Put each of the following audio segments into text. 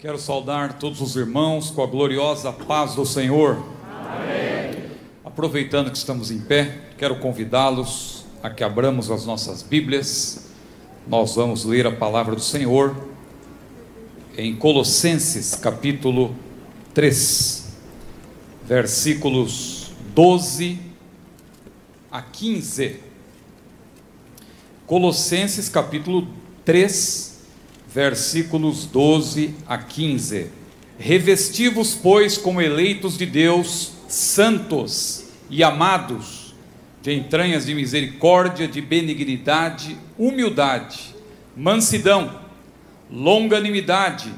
Quero saudar todos os irmãos com a gloriosa paz do Senhor. Amém. Aproveitando que estamos em pé, quero convidá-los a que abramos as nossas Bíblias. Nós vamos ler a palavra do Senhor em Colossenses capítulo 3, versículos 12 a 15. Colossenses capítulo 3, versículos 12 a 15. Revesti-vos, pois, como eleitos de Deus, santos e amados, de entranhas de misericórdia, de benignidade, humildade, mansidão, longanimidade,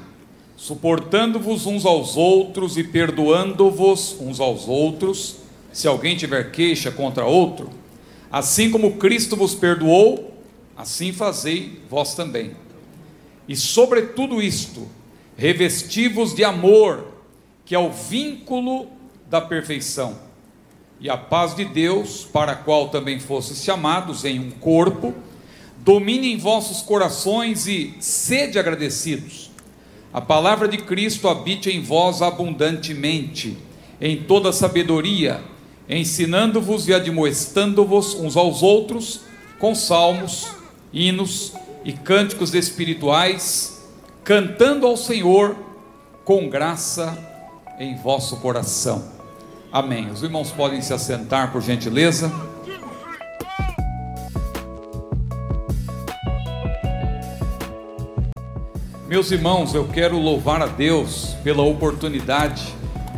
suportando-vos uns aos outros e perdoando-vos uns aos outros, se alguém tiver queixa contra outro, assim como Cristo vos perdoou, assim fazei vós também. E sobre tudo isto, revesti-vos de amor, que é o vínculo da perfeição, e a paz de Deus, para a qual também fostes chamados em um corpo, domine em vossos corações e sede agradecidos. A palavra de Cristo habite em vós abundantemente, em toda sabedoria, ensinando-vos e admoestando-vos uns aos outros, com salmos, hinos e cânticos espirituais, cantando ao Senhor com graça em vosso coração. Amém. Os irmãos podem se assentar, por gentileza. Meus irmãos, eu quero louvar a Deus pela oportunidade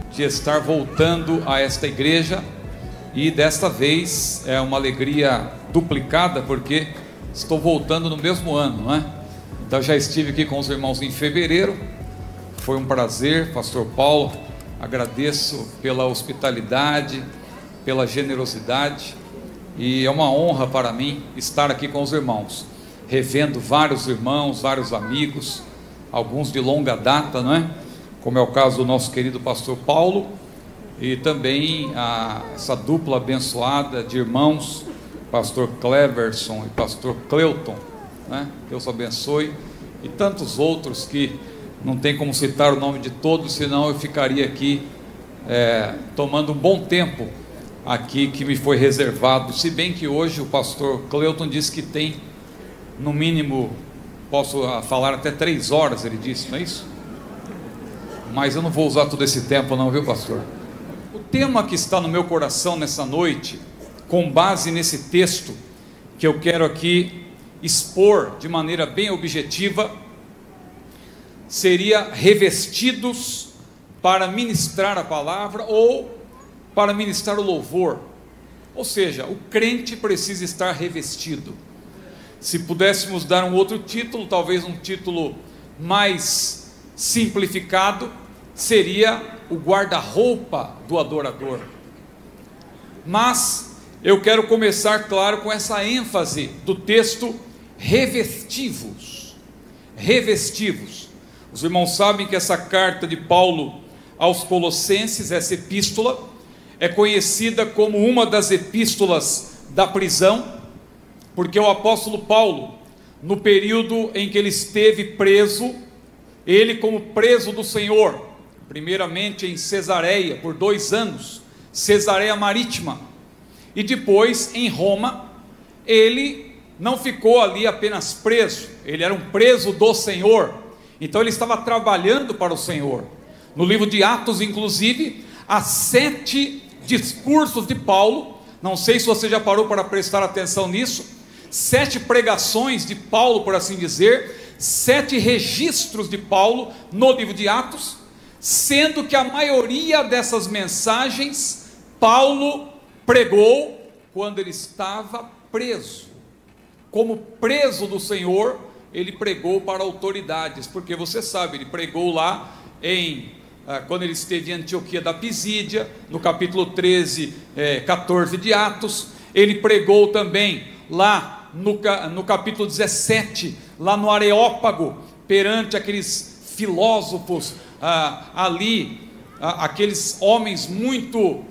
de estar voltando a esta igreja, e desta vez é uma alegria duplicada, porque estou voltando no mesmo ano, não é? Então já estive aqui com os irmãos em fevereiro, foi um prazer, pastor Paulo, agradeço pela hospitalidade, pela generosidade, e é uma honra para mim estar aqui com os irmãos, revendo vários irmãos, vários amigos, alguns de longa data, não é? Como é o caso do nosso querido pastor Paulo, e também essa dupla abençoada de irmãos, pastor Cleverson e pastor Cleuton, né? Deus abençoe, e tantos outros que não tem como citar o nome de todos, senão eu ficaria aqui tomando um bom tempo aqui que me foi reservado, se bem que hoje o pastor Cleuton disse que tem, no mínimo, posso falar até 3 horas, ele disse, não é isso? Mas eu não vou usar todo esse tempo não, viu, pastor? O tema que está no meu coração nessa noite, com base nesse texto que eu quero aqui expor de maneira bem objetiva, seria revestidos para ministrar a palavra ou para ministrar o louvor. Ou seja, o crente precisa estar revestido. Se pudéssemos dar um outro título, talvez um título mais simplificado, seria o guarda-roupa do adorador. Mas eu quero começar, claro, com essa ênfase do texto: revesti-vos. Revesti-vos. Os irmãos sabem que essa carta de Paulo aos Colossenses, essa epístola, é conhecida como uma das epístolas da prisão, porque o apóstolo Paulo, no período em que ele esteve preso, ele como preso do Senhor, primeiramente em Cesareia, por 2 anos, Cesareia Marítima, e depois em Roma, ele não ficou ali apenas preso, ele era um preso do Senhor, então ele estava trabalhando para o Senhor. No livro de Atos, inclusive, há 7 discursos de Paulo, não sei se você já parou para prestar atenção nisso, 7 pregações de Paulo, por assim dizer, 7 registros de Paulo no livro de Atos, sendo que a maioria dessas mensagens, Paulo pregou quando ele estava preso. Como preso do Senhor, ele pregou para autoridades, porque você sabe, ele pregou lá quando ele esteve em Antioquia da Pisídia, no capítulo 13, 14 de Atos. Ele pregou também lá no capítulo 17, lá no Areópago, perante aqueles filósofos aqueles homens muito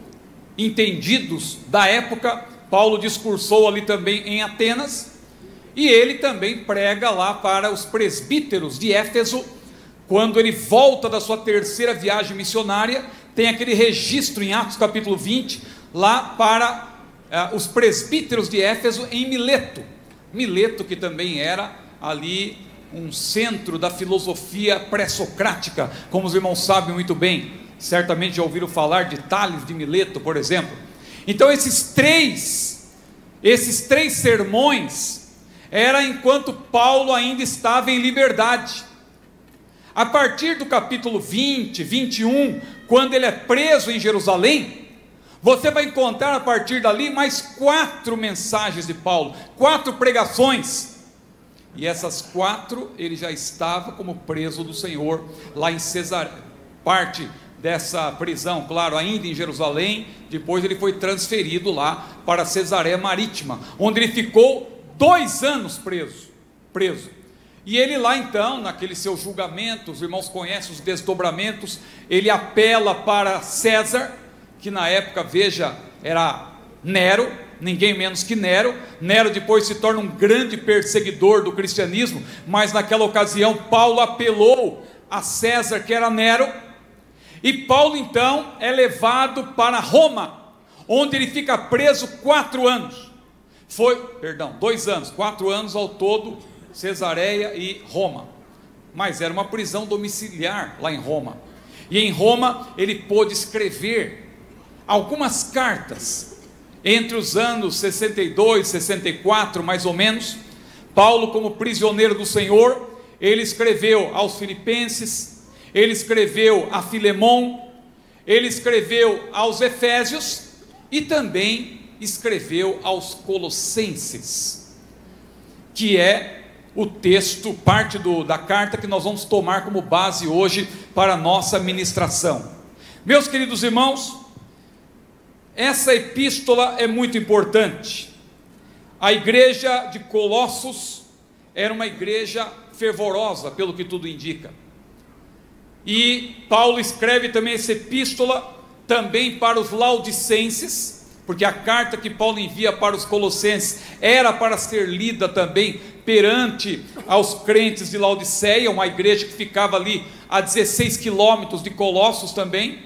entendidos da época. Paulo discursou ali também em Atenas, e ele também prega lá para os presbíteros de Éfeso, quando ele volta da sua terceira viagem missionária, tem aquele registro em Atos capítulo 20, lá para os presbíteros de Éfeso em Mileto. Mileto, que também era ali um centro da filosofia pré-socrática, como os irmãos sabem muito bem, certamente já ouviram falar de Tales de Mileto, por exemplo. Então esses três sermões, era enquanto Paulo ainda estava em liberdade. A partir do capítulo 20, 21, quando ele é preso em Jerusalém, você vai encontrar a partir dali mais 4 mensagens de Paulo, 4 pregações, e essas 4 ele já estava como preso do Senhor, lá em Cesareia, parte dessa prisão, claro, ainda em Jerusalém. Depois ele foi transferido lá para Cesareia Marítima, onde ele ficou 2 anos preso, e ele lá então, naquele seu julgamento, os irmãos conhecem os desdobramentos, ele apela para César, que na época, veja, era Nero, ninguém menos que Nero. Nero depois se torna um grande perseguidor do cristianismo, mas naquela ocasião Paulo apelou a César, que era Nero, e Paulo então é levado para Roma, onde ele fica preso 4 anos, 2 anos, 4 anos ao todo, Cesareia e Roma, mas era uma prisão domiciliar lá em Roma, e em Roma ele pôde escrever algumas cartas, entre os anos 62, 64 mais ou menos. Paulo, como prisioneiro do Senhor, ele escreveu aos Filipenses, ele escreveu a Filemon, ele escreveu aos Efésios, e também escreveu aos Colossenses, que é o texto, parte da carta que nós vamos tomar como base hoje para a nossa ministração. Meus queridos irmãos, essa epístola é muito importante. A igreja de Colossos era uma igreja fervorosa, pelo que tudo indica, e Paulo escreve também essa epístola também para os laodicenses, porque a carta que Paulo envia para os colossenses era para ser lida também perante aos crentes de Laodiceia, uma igreja que ficava ali a 16 quilômetros de Colossos também.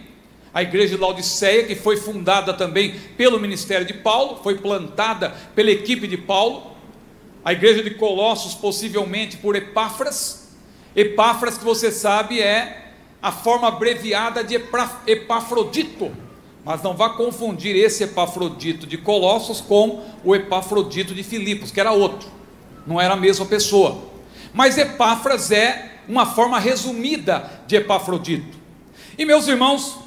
A igreja de Laodiceia, que foi fundada também pelo ministério de Paulo, foi plantada pela equipe de Paulo. A igreja de Colossos possivelmente por Epáfras, que você sabe é a forma abreviada de Epafrodito, mas não vá confundir esse Epafrodito de Colossos com o Epafrodito de Filipos, que era outro, não era a mesma pessoa, mas Epáfras é uma forma resumida de Epafrodito. E meus irmãos,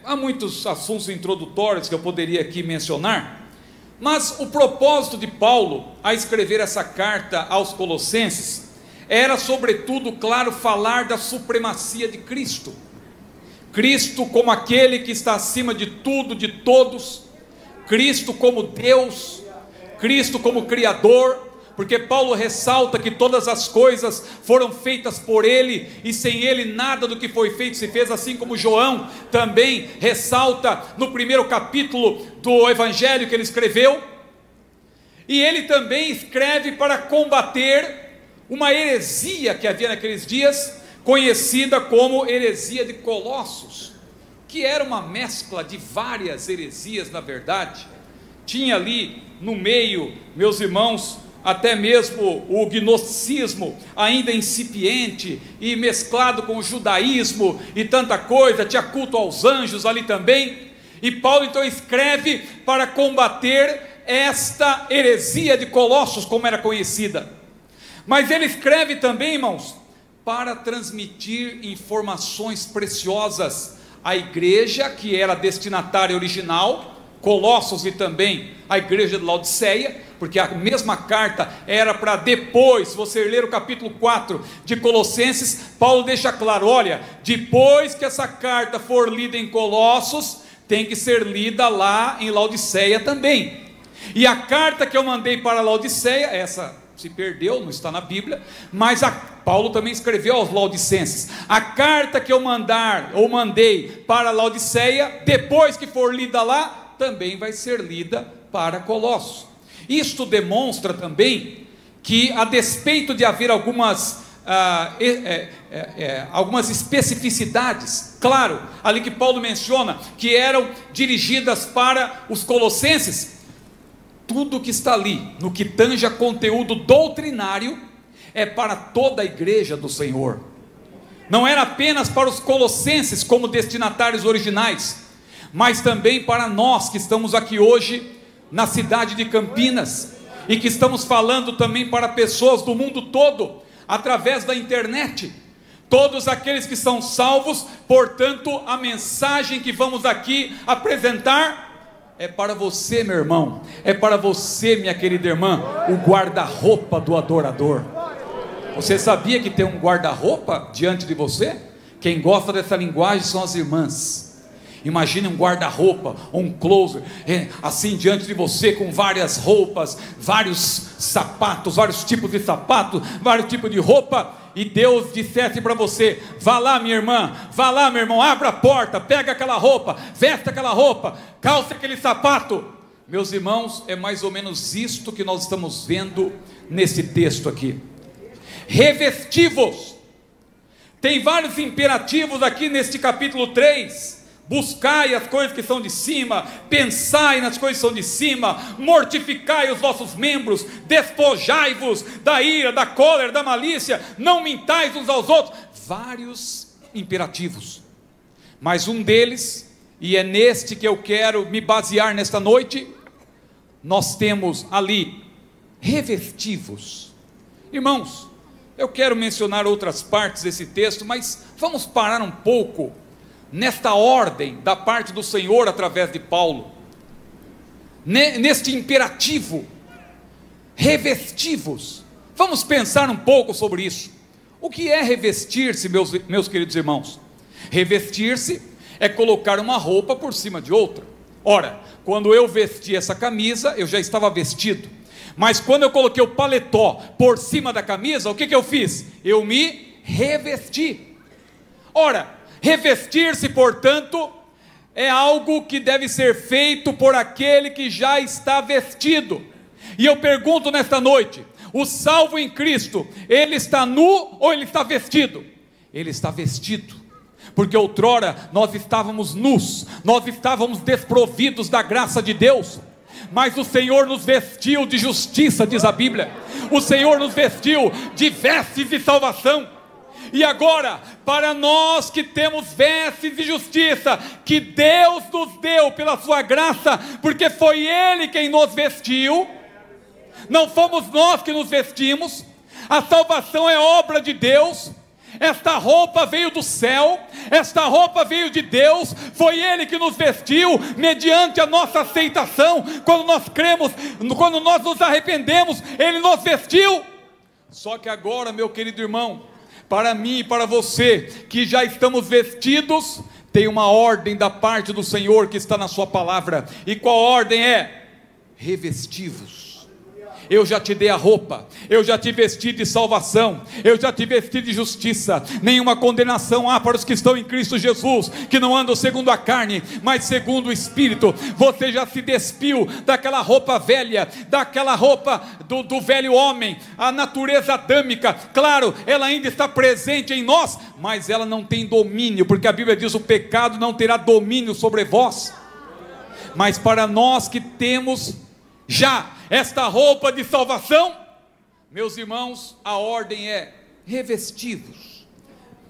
há muitos assuntos introdutórios que eu poderia aqui mencionar, mas o propósito de Paulo a escrever essa carta aos Colossenses era sobretudo, claro, falar da supremacia de Cristo, Cristo como aquele que está acima de tudo, de todos, Cristo como Deus, Cristo como Criador, porque Paulo ressalta que todas as coisas foram feitas por Ele, e sem Ele nada do que foi feito se fez, assim como João também ressalta no primeiro capítulo do Evangelho que ele escreveu. E ele também escreve para combater uma heresia que havia naqueles dias, conhecida como heresia de Colossos, que era uma mescla de várias heresias, na verdade. Tinha ali no meio, meus irmãos, até mesmo o gnosticismo ainda incipiente e mesclado com o judaísmo e tanta coisa, tinha culto aos anjos ali também, e Paulo então escreve para combater esta heresia de Colossos, como era conhecida. Mas ele escreve também, irmãos, para transmitir informações preciosas à igreja que era destinatária original, Colossos, e também a igreja de Laodiceia, porque a mesma carta era para depois. Se você ler o capítulo 4 de Colossenses, Paulo deixa claro, olha, depois que essa carta for lida em Colossos, tem que ser lida lá em Laodiceia também. E a carta que eu mandei para Laodiceia, essa se perdeu, não está na Bíblia, mas Paulo também escreveu aos Laodicenses. A carta que eu mandei para Laodiceia, depois que for lida lá, também vai ser lida para Colossos. Isto demonstra também que, a despeito de haver algumas algumas especificidades, claro, ali que Paulo menciona, que eram dirigidas para os colossenses. Tudo que está ali, no que tange a conteúdo doutrinário, é para toda a igreja do Senhor. Não era apenas para os colossenses como destinatários originais, mas também para nós que estamos aqui hoje na cidade de Campinas, e que estamos falando também para pessoas do mundo todo, através da internet. Todos aqueles que são salvos, portanto, a mensagem que vamos aqui apresentar é para você, meu irmão, é para você, minha querida irmã, o guarda-roupa do adorador. Você sabia que tem um guarda-roupa diante de você? Quem gosta dessa linguagem são as irmãs. Imagine um guarda-roupa, ou um closet, assim diante de você, com várias roupas, vários sapatos, vários tipos de sapato, vários tipos de roupa, e Deus dissesse para você: vá lá, minha irmã, vá lá, meu irmão, abra a porta, pega aquela roupa, veste aquela roupa, calça aquele sapato. Meus irmãos, é mais ou menos isto que nós estamos vendo nesse texto aqui. Revestivos. Tem vários imperativos aqui neste capítulo 3. Buscai as coisas que são de cima, pensai nas coisas que são de cima, mortificai os vossos membros, despojai-vos da ira, da cólera, da malícia, não mintais uns aos outros. Vários imperativos, mas um deles, e é neste que eu quero me basear nesta noite, nós temos ali, revestivos. Irmãos, eu quero mencionar outras partes desse texto, mas vamos parar um pouco nesta ordem da parte do Senhor através de Paulo, neste imperativo, revestivos. Vamos pensar um pouco sobre isso. O que é revestir-se, meus queridos irmãos? Revestir-se é colocar uma roupa por cima de outra. Ora, quando eu vesti essa camisa, eu já estava vestido, mas quando eu coloquei o paletó por cima da camisa, o que eu fiz? Eu me revesti. Ora, revestir-se, portanto, é algo que deve ser feito por aquele que já está vestido. E eu pergunto nesta noite: o salvo em Cristo, ele está nu ou ele está vestido? Ele está vestido, porque outrora nós estávamos nus, nós estávamos desprovidos da graça de Deus, mas o Senhor nos vestiu de justiça, diz a Bíblia. O Senhor nos vestiu de vestes de salvação. E agora, para nós que temos vestes de justiça, que Deus nos deu pela sua graça, porque foi Ele quem nos vestiu, não fomos nós que nos vestimos, a salvação é obra de Deus, esta roupa veio do céu, esta roupa veio de Deus, foi Ele que nos vestiu, mediante a nossa aceitação, quando nós cremos, quando nós nos arrependemos, Ele nos vestiu. Só que agora, meu querido irmão, para mim e para você, que já estamos vestidos, tem uma ordem da parte do Senhor que está na sua palavra. E qual ordem é? Revestivos. Eu já te dei a roupa, eu já te vesti de salvação, eu já te vesti de justiça. Nenhuma condenação há para os que estão em Cristo Jesus, que não andam segundo a carne, mas segundo o Espírito. Você já se despiu daquela roupa velha, daquela roupa do velho homem, a natureza adâmica. Claro, ela ainda está presente em nós, mas ela não tem domínio, porque a Bíblia diz: o pecado não terá domínio sobre vós. Mas para nós que temos já esta roupa de salvação, meus irmãos, a ordem é revestidos.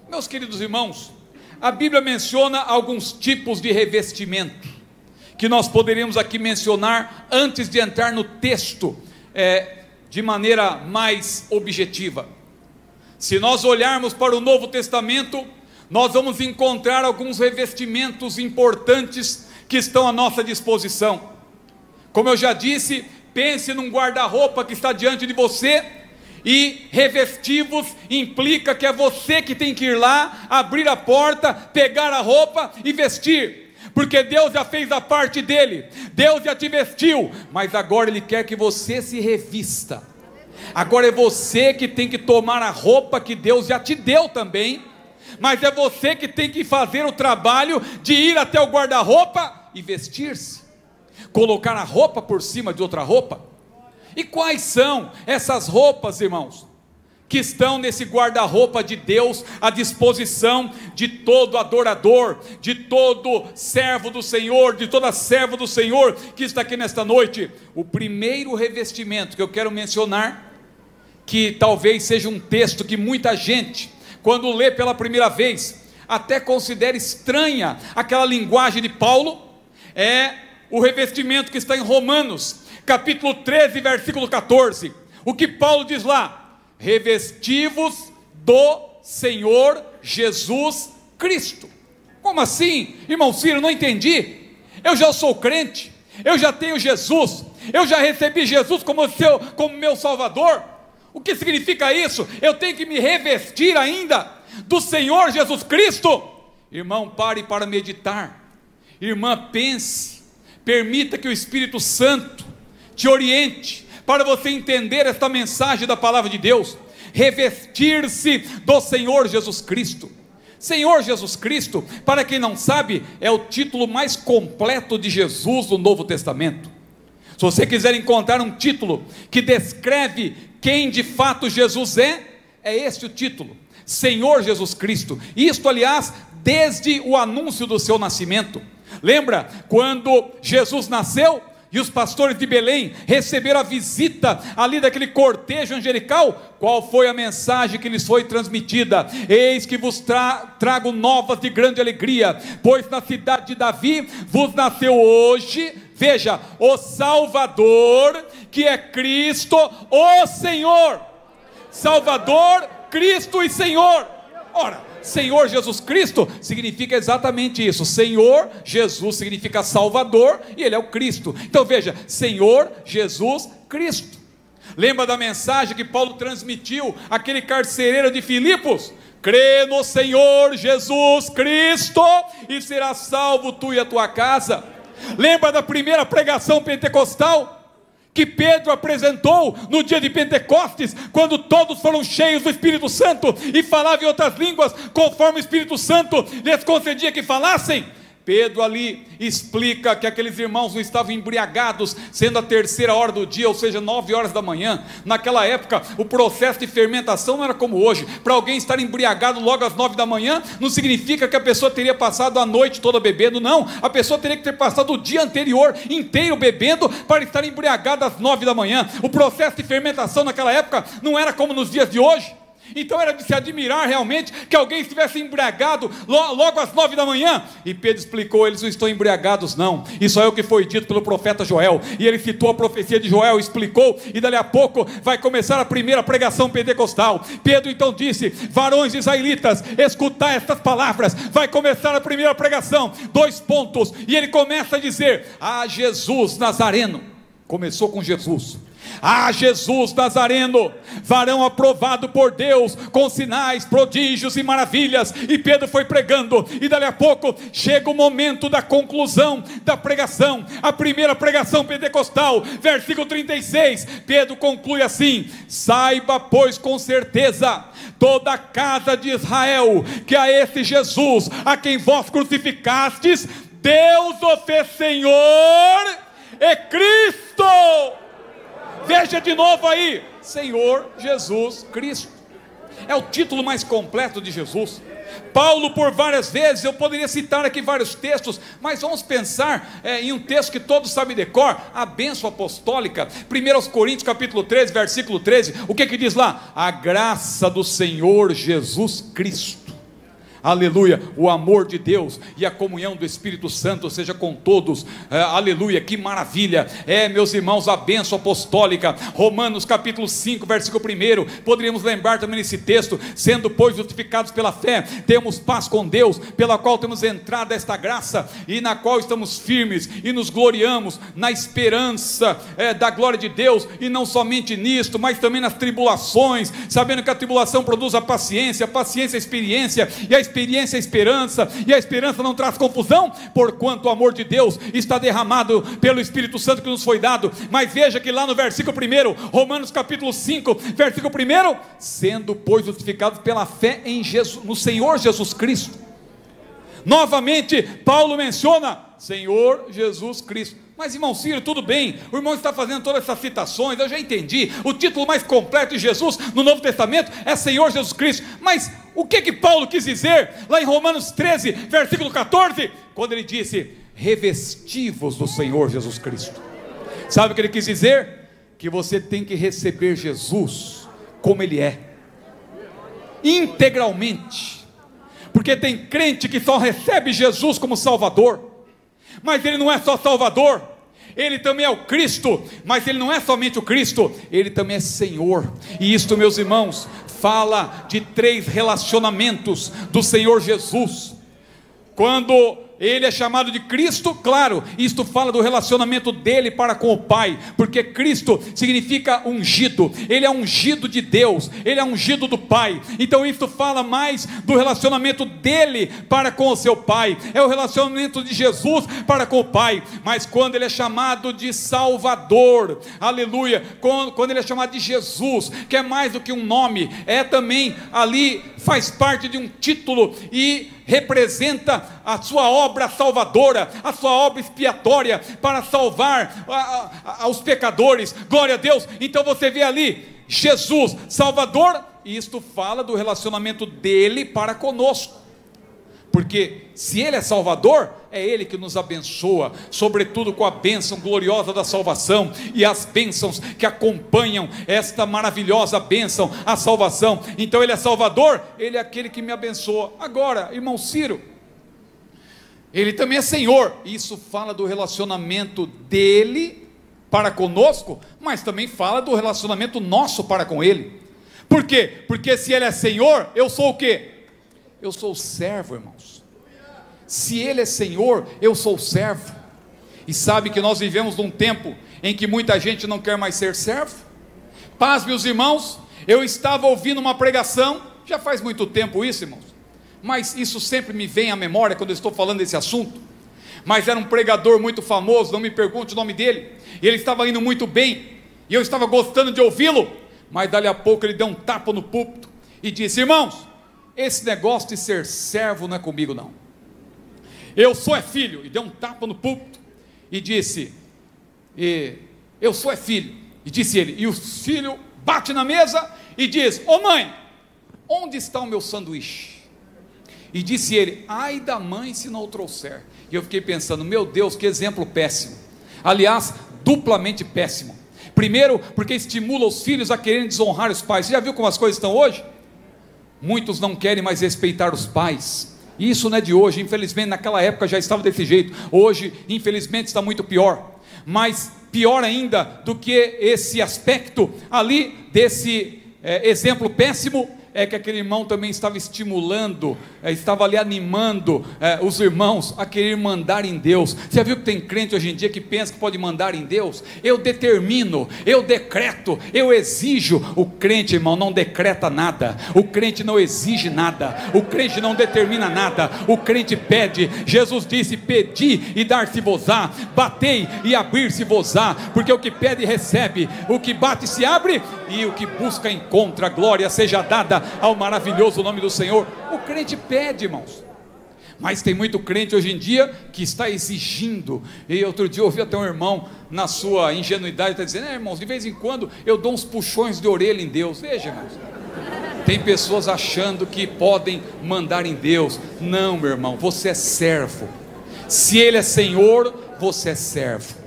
Meus queridos irmãos, a Bíblia menciona alguns tipos de revestimento, que nós poderíamos aqui mencionar antes de entrar no texto, de maneira mais objetiva. Se nós olharmos para o Novo Testamento, nós vamos encontrar alguns revestimentos importantes que estão à nossa disposição. Como eu já disse, pense num guarda-roupa que está diante de você, e revestivos implica que é você que tem que ir lá, abrir a porta, pegar a roupa e vestir, porque Deus já fez a parte dele, Deus já te vestiu, mas agora Ele quer que você se revista. Agora é você que tem que tomar a roupa que Deus já te deu também, mas é você que tem que fazer o trabalho de ir até o guarda-roupa e vestir-se, colocar a roupa por cima de outra roupa. E quais são essas roupas, irmãos, que estão nesse guarda-roupa de Deus, à disposição de todo adorador, de todo servo do Senhor, de toda serva do Senhor que está aqui nesta noite. O primeiro revestimento que eu quero mencionar, que talvez seja um texto que muita gente, quando lê pela primeira vez, até considera estranha aquela linguagem de Paulo, é o revestimento que está em Romanos, capítulo 13, versículo 14. O que Paulo diz lá? Revestivos do Senhor Jesus Cristo. Como assim, irmão Ciro? Não entendi. Eu já sou crente, eu já tenho Jesus, eu já recebi Jesus como meu Salvador. O que significa isso? Eu tenho que me revestir ainda do Senhor Jesus Cristo? Irmão, pare para meditar. Irmã, pense, permita que o Espírito Santo te oriente, para você entender esta mensagem da palavra de Deus. Revestir-se do Senhor Jesus Cristo. Senhor Jesus Cristo, para quem não sabe, é o título mais completo de Jesus no Novo Testamento. Se você quiser encontrar um título que descreve quem de fato Jesus é este o título, Senhor Jesus Cristo. Isto, aliás, desde o anúncio do seu nascimento. Lembra quando Jesus nasceu e os pastores de Belém receberam a visita ali daquele cortejo angelical? Qual foi a mensagem que lhes foi transmitida? Eis que vos trago novas de grande alegria, pois na cidade de Davi vos nasceu hoje, veja, o Salvador, que é Cristo, o Senhor. Salvador, Cristo e Senhor. Ora, Senhor Jesus Cristo significa exatamente isso. Senhor Jesus significa Salvador e Ele é o Cristo. Então veja, Senhor Jesus Cristo. Lembra da mensagem que Paulo transmitiu àquele carcereiro de Filipos? Crê no Senhor Jesus Cristo e serás salvo tu e a tua casa. Lembra da primeira pregação pentecostal que Pedro apresentou no dia de Pentecostes, quando todos foram cheios do Espírito Santo e falavam em outras línguas, conforme o Espírito Santo lhes concedia que falassem? Pedro ali explica que aqueles irmãos não estavam embriagados, sendo a terceira hora do dia, ou seja, 9 horas da manhã. Naquela época, o processo de fermentação não era como hoje. Para alguém estar embriagado logo às 9 da manhã, não significa que a pessoa teria passado a noite toda bebendo, não. A pessoa teria que ter passado o dia anterior inteiro bebendo, para estar embriagado às 9 da manhã. O processo de fermentação naquela época não era como nos dias de hoje. Então era de se admirar realmente que alguém estivesse embriagado logo às 9 da manhã. E Pedro explicou: eles não estão embriagados não, isso é o que foi dito pelo profeta Joel. E ele citou a profecia de Joel, explicou, e dali a pouco vai começar a primeira pregação pentecostal. Pedro então disse: varões israelitas, escutai estas palavras. Vai começar a primeira pregação, 2 pontos, e ele começa a dizer: ah, Jesus Nazareno. Começou com Jesus. Ah, Jesus Nazareno, varão aprovado por Deus, com sinais, prodígios e maravilhas. E Pedro foi pregando, e dali a pouco chega o momento da conclusão da pregação, a primeira pregação pentecostal, versículo 36, Pedro conclui assim: saiba pois com certeza toda a casa de Israel, que a esse Jesus, a quem vós crucificastes, Deus o fez Senhor e Cristo. Veja de novo aí, Senhor Jesus Cristo. É o título mais completo de Jesus. Paulo, por várias vezes, eu poderia citar aqui vários textos, mas vamos pensar em um texto que todos sabem de cor, a bênção apostólica. 1 Coríntios capítulo 13, versículo 13, o que diz lá? A graça do Senhor Jesus Cristo, aleluia, o amor de Deus e a comunhão do Espírito Santo seja com todos, aleluia, que maravilha, meus irmãos, a bênção apostólica. Romanos capítulo 5, versículo 1, poderíamos lembrar também nesse texto: sendo pois justificados pela fé, temos paz com Deus, pela qual temos entrado a esta graça, e na qual estamos firmes, e nos gloriamos na esperança da glória de Deus, e não somente nisto, mas também nas tribulações, sabendo que a tribulação produz a paciência a experiência, e a experiência a esperança, e a esperança não traz confusão, porquanto o amor de Deus está derramado pelo Espírito Santo que nos foi dado. Mas veja que lá no versículo 1, Romanos capítulo 5, versículo 1, sendo pois justificados pela fé em Jesus, no Senhor Jesus Cristo. Novamente Paulo menciona Senhor Jesus Cristo. Mas irmão Ciro, tudo bem, o irmão está fazendo todas essas citações, eu já entendi, o título mais completo de Jesus no Novo Testamento é Senhor Jesus Cristo, mas o que Paulo quis dizer lá em Romanos 13, versículo 14, quando ele disse, revesti-vos do Senhor Jesus Cristo? Sabe o que ele quis dizer? Que você tem que receber Jesus como Ele é, integralmente, porque tem crente que só recebe Jesus como Salvador, mas Ele não é só Salvador, Ele também é o Cristo, mas Ele não é somente o Cristo, Ele também é Senhor. E isto, meus irmãos, fala de 3 relacionamentos do Senhor Jesus. Quando Ele é chamado de Cristo, claro, isto fala do relacionamento dele para com o Pai, porque Cristo significa ungido, Ele é ungido de Deus, Ele é ungido do Pai, então isto fala mais do relacionamento dele para com o seu Pai, é o relacionamento de Jesus para com o Pai. Mas quando Ele é chamado de Salvador, aleluia, quando Ele é chamado de Jesus, que é mais do que um nome, é também ali, faz parte de um título e representa a sua obra salvadora, a sua obra expiatória para salvar aos pecadores, glória a Deus. Então você vê ali, Jesus, Salvador, e isto fala do relacionamento dele para conosco, porque se Ele é Salvador, é Ele que nos abençoa, sobretudo com a bênção gloriosa da salvação, e as bênçãos que acompanham esta maravilhosa bênção, a salvação. Então Ele é Salvador, Ele é aquele que me abençoa. Agora, irmão Ciro, Ele também é Senhor, isso fala do relacionamento dele para conosco, mas também fala do relacionamento nosso para com Ele. Por quê? Porque se Ele é Senhor, eu sou o quê? Eu sou servo, irmãos. Se Ele é Senhor, eu sou servo. E sabe que nós vivemos num tempo em que muita gente não quer mais ser servo? Paz, meus irmãos, eu estava ouvindo uma pregação, já faz muito tempo isso, irmãos, mas isso sempre me vem à memória quando eu estou falando desse assunto. Mas era um pregador muito famoso, não me pergunte o nome dele, e ele estava indo muito bem, e eu estava gostando de ouvi-lo, mas dali a pouco ele deu um tapa no púlpito, e disse, irmãos, esse negócio de ser servo não é comigo não, eu sou filho, e deu um tapa no púlpito, e disse, eu sou filho, e disse ele, e o filho bate na mesa, e diz, ô mãe, onde está o meu sanduíche? E disse ele, ai da mãe se não o trouxer. E eu fiquei pensando, meu Deus, que exemplo péssimo, aliás, duplamente péssimo. Primeiro, porque estimula os filhos a quererem desonrar os pais. Você já viu como as coisas estão hoje? Muitos não querem mais respeitar os pais, e isso não é de hoje, infelizmente naquela época já estava desse jeito, hoje infelizmente está muito pior, mas pior ainda do que esse aspecto ali, desse exemplo péssimo, é que aquele irmão também estava estimulando, estava ali animando os irmãos a querer mandar em Deus. Você já viu que tem crente hoje em dia que pensa que pode mandar em Deus? Eu determino, eu decreto, eu exijo. O crente, irmão, não decreta nada, o crente não exige nada, o crente não determina nada, o crente pede. Jesus disse, pedi e dar-se-vos-á, batei e abrir-se-vos-á, porque o que pede recebe, o que bate se abre, e o que busca encontra. Glória seja dada ao maravilhoso nome do Senhor. O crente pede, irmãos, mas tem muito crente hoje em dia que está exigindo. E outro dia eu ouvi até um irmão, na sua ingenuidade, está dizendo, irmãos, de vez em quando eu dou uns puxões de orelha em Deus. Veja, irmãos, tem pessoas achando que podem mandar em Deus. Não, meu irmão, você é servo. Se Ele é Senhor, você é servo.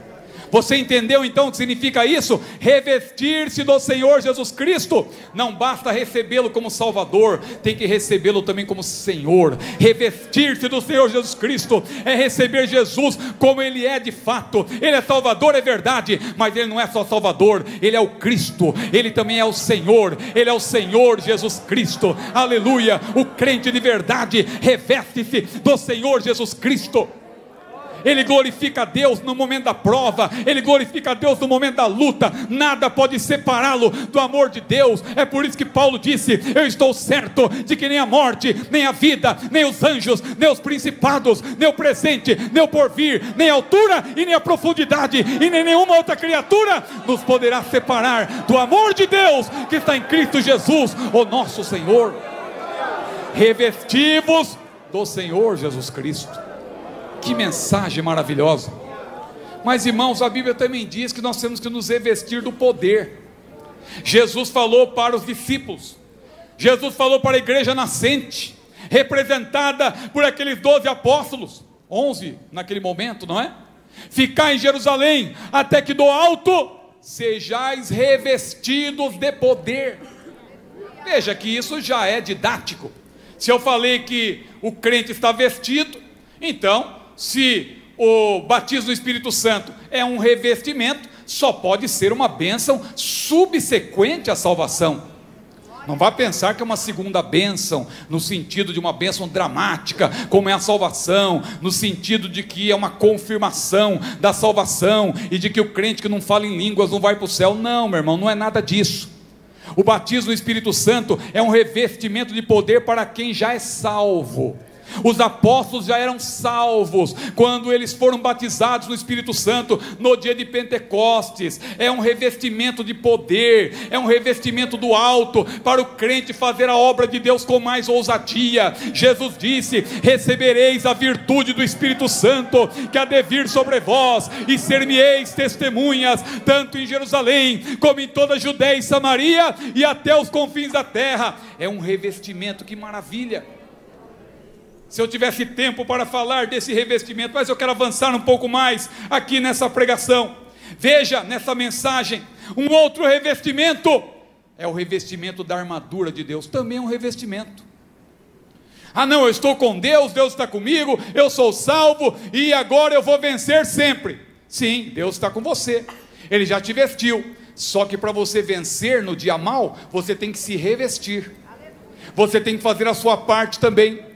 Você entendeu então o que significa isso? Revestir-se do Senhor Jesus Cristo. Não basta recebê-lo como Salvador, tem que recebê-lo também como Senhor. Revestir-se do Senhor Jesus Cristo é receber Jesus como Ele é de fato. Ele é Salvador, é verdade, mas Ele não é só Salvador, Ele é o Cristo, Ele também é o Senhor, Ele é o Senhor Jesus Cristo, aleluia. O crente de verdade reveste-se do Senhor Jesus Cristo. Ele glorifica a Deus no momento da prova, ele glorifica a Deus no momento da luta, nada pode separá-lo do amor de Deus. É por isso que Paulo disse, eu estou certo de que nem a morte, nem a vida, nem os anjos, nem os principados, nem o presente, nem o porvir, nem a altura e nem a profundidade, e nem nenhuma outra criatura nos poderá separar do amor de Deus, que está em Cristo Jesus, o nosso Senhor. Revesti-vos do Senhor Jesus Cristo. Que mensagem maravilhosa. Mas irmãos, a Bíblia também diz que nós temos que nos revestir do poder. Jesus falou para os discípulos, Jesus falou para a igreja nascente, representada por aqueles 12 apóstolos, 11 naquele momento, não é? Ficai em Jerusalém, até que do alto sejais revestidos de poder. Veja que isso já é didático. Se eu falei que o crente está vestido, então, se o batismo do Espírito Santo é um revestimento, só pode ser uma bênção subsequente à salvação. Não vá pensar que é uma segunda bênção, no sentido de uma bênção dramática, como é a salvação, no sentido de que é uma confirmação da salvação, e de que o crente que não fala em línguas não vai para o céu. Não, meu irmão, não é nada disso. O batismo no Espírito Santo é um revestimento de poder para quem já é salvo. Os apóstolos já eram salvos quando eles foram batizados no Espírito Santo no dia de Pentecostes. É um revestimento de poder, é um revestimento do alto para o crente fazer a obra de Deus com mais ousadia. Jesus disse: recebereis a virtude do Espírito Santo, que há de vir sobre vós, e ser-me-eis testemunhas, tanto em Jerusalém, como em toda a Judeia e Samaria, e até os confins da terra. É um revestimento, que maravilha! Se eu tivesse tempo para falar desse revestimento, mas eu quero avançar um pouco mais aqui nessa pregação. Veja nessa mensagem, um outro revestimento, é o revestimento da armadura de Deus. Também é um revestimento. Ah não, eu estou com Deus, Deus está comigo, eu sou salvo, e agora eu vou vencer sempre. Sim, Deus está com você, Ele já te vestiu. Só que para você vencer no dia mau, você tem que se revestir. Você tem que fazer a sua parte também.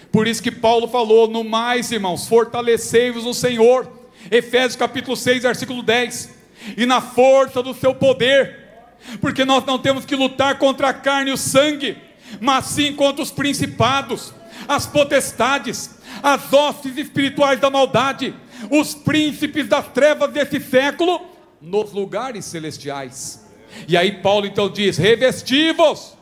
Por isso que Paulo falou: no mais, irmãos, fortalecei-vos no Senhor, Efésios capítulo 6, versículo 10, e na força do seu poder, porque nós não temos que lutar contra a carne e o sangue, mas sim contra os principados, as potestades, as hostes espirituais da maldade, os príncipes das trevas desse século, nos lugares celestiais. E aí Paulo então diz: revesti-vos.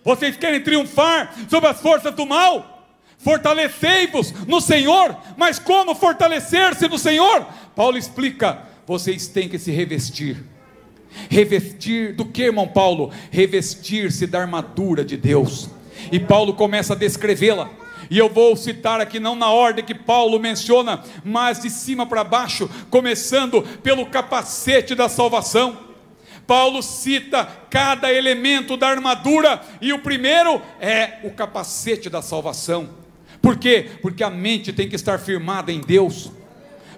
Vocês querem triunfar sobre as forças do mal? Fortalecei-vos no Senhor. Mas como fortalecer-se no Senhor? Paulo explica: vocês têm que se revestir. Revestir do que, irmão Paulo? Revestir-se da armadura de Deus. E Paulo começa a descrevê-la, e eu vou citar aqui não na ordem que Paulo menciona, mas de cima para baixo, começando pelo capacete da salvação. Paulo cita cada elemento da armadura, e o primeiro é o capacete da salvação. Por quê? Porque a mente tem que estar firmada em Deus.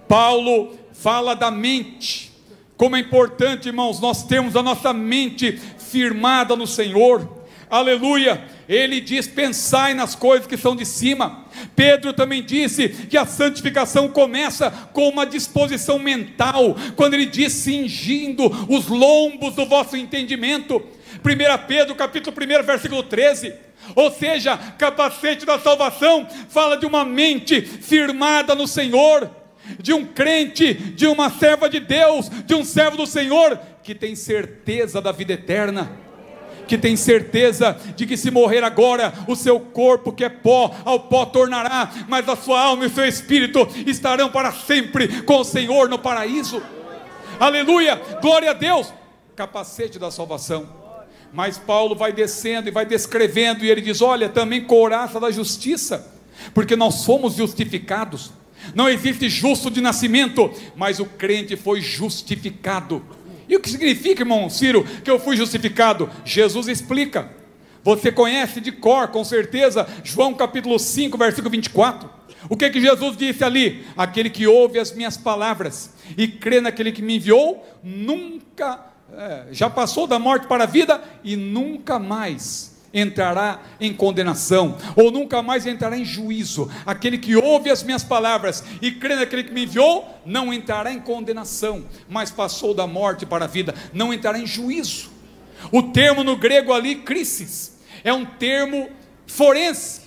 Paulo fala da mente, como é importante, irmãos, nós temos a nossa mente firmada no Senhor. Aleluia! Ele diz: pensai nas coisas que são de cima. Pedro também disse que a santificação começa com uma disposição mental, quando ele diz: cingindo os lombos do vosso entendimento. 1 Pedro capítulo 1, versículo 13. Ou seja, capacete da salvação fala de uma mente firmada no Senhor, de um crente, de uma serva de Deus, de um servo do Senhor, que tem certeza da vida eterna, que tem certeza de que se morrer agora, o seu corpo, que é pó, ao pó tornará, mas a sua alma e o seu espírito estarão para sempre com o Senhor no paraíso. Aleluia, glória a Deus. Capacete da salvação. Mas Paulo vai descendo e vai descrevendo, e ele diz: olha, também couraça da justiça, porque nós somos justificados. Não existe justo de nascimento, mas o crente foi justificado. E o que significa, irmão Ciro, que eu fui justificado? Jesus explica. Você conhece de cor, com certeza, João capítulo 5, versículo 24. O que Jesus disse ali? Aquele que ouve as minhas palavras e crê naquele que me enviou, já passou da morte para a vida, e nunca mais entrará em condenação, ou nunca mais entrará em juízo. Aquele que ouve as minhas palavras e crê naquele que me enviou, não entrará em condenação, mas passou da morte para a vida, não entrará em juízo. O termo no grego ali, crisis, é um termo forense.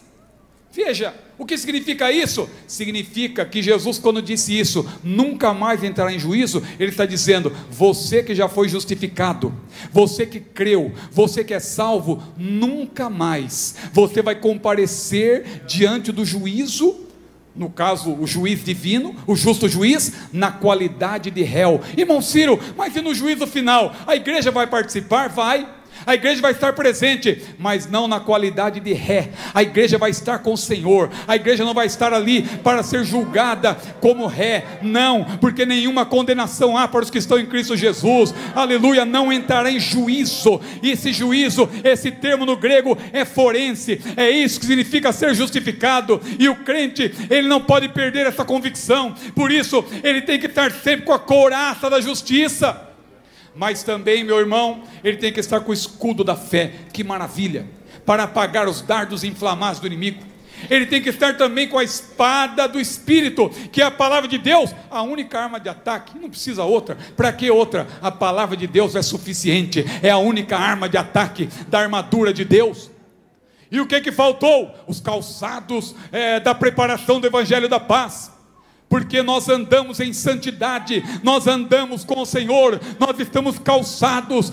Veja, o que significa isso? Significa que Jesus, quando disse isso, nunca mais entrará em juízo, ele está dizendo: você que já foi justificado, você que creu, você que é salvo, nunca mais você vai comparecer diante do juízo no caso o juiz divino, o justo juiz, na qualidade de réu. Irmão Ciro, mas e no juízo final? A igreja vai participar? Vai. A igreja vai estar presente, mas não na qualidade de ré. A igreja vai estar com o Senhor. A igreja não vai estar ali para ser julgada como ré, não, porque nenhuma condenação há para os que estão em Cristo Jesus. Aleluia, não entrará em juízo. E esse juízo, esse termo no grego é forense, é isso que significa ser justificado. E o crente, ele não pode perder essa convicção. Por isso, ele tem que estar sempre com a couraça da justiça. Mas também, meu irmão, ele tem que estar com o escudo da fé. Que maravilha! Para apagar os dardos inflamados do inimigo. Ele tem que estar também com a espada do Espírito, que é a palavra de Deus, a única arma de ataque. Não precisa outra. Para que outra? A palavra de Deus é suficiente. É a única arma de ataque da armadura de Deus. E o que faltou? Os calçados da preparação do Evangelho da Paz. Porque nós andamos em santidade, nós andamos com o Senhor, nós estamos calçados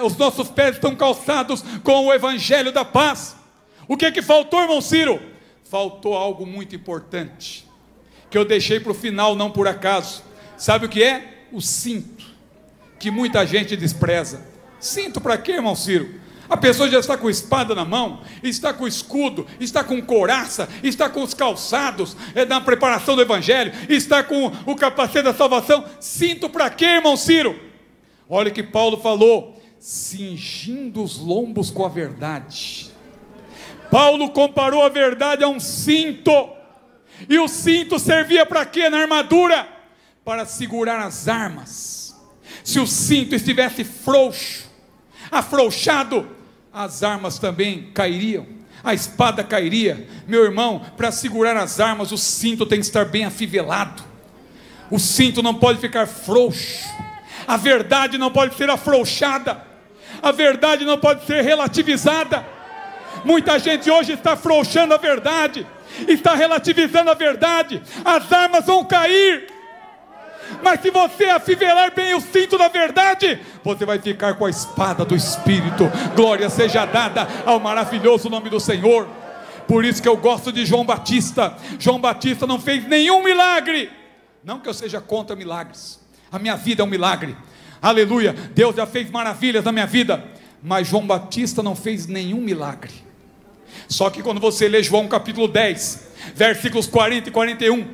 os nossos pés estão calçados com o Evangelho da Paz. O que faltou, irmão Ciro? Faltou algo muito importante, que eu deixei para o final, não por acaso. Sabe o que é? O cinto, que muita gente despreza. Cinto para quê, irmão Ciro? A pessoa já está com espada na mão, está com escudo, está com couraça, está com os calçados na preparação do Evangelho, está com o capacete da salvação. Cinto para quê, irmão Ciro? Olha o que Paulo falou: cingindo os lombos com a verdade. Paulo comparou a verdade a um cinto, e o cinto servia para quê na armadura? Para segurar as armas. Se o cinto estivesse frouxo, afrouxado, as armas também cairiam, a espada cairia. Meu irmão, para segurar as armas, o cinto tem que estar bem afivelado, o cinto não pode ficar frouxo, a verdade não pode ser afrouxada, a verdade não pode ser relativizada. Muita gente hoje está afrouxando a verdade, está relativizando a verdade, as armas vão cair. Mas se você afivelar bem o cinto da verdade, você vai ficar com a espada do Espírito. Glória seja dada ao maravilhoso nome do Senhor. Por isso que eu gosto de João Batista. João Batista não fez nenhum milagre. Não que eu seja contra milagres, a minha vida é um milagre, aleluia, Deus já fez maravilhas na minha vida, mas João Batista não fez nenhum milagre. Só que quando você lê João capítulo 10, versículos 40 e 41,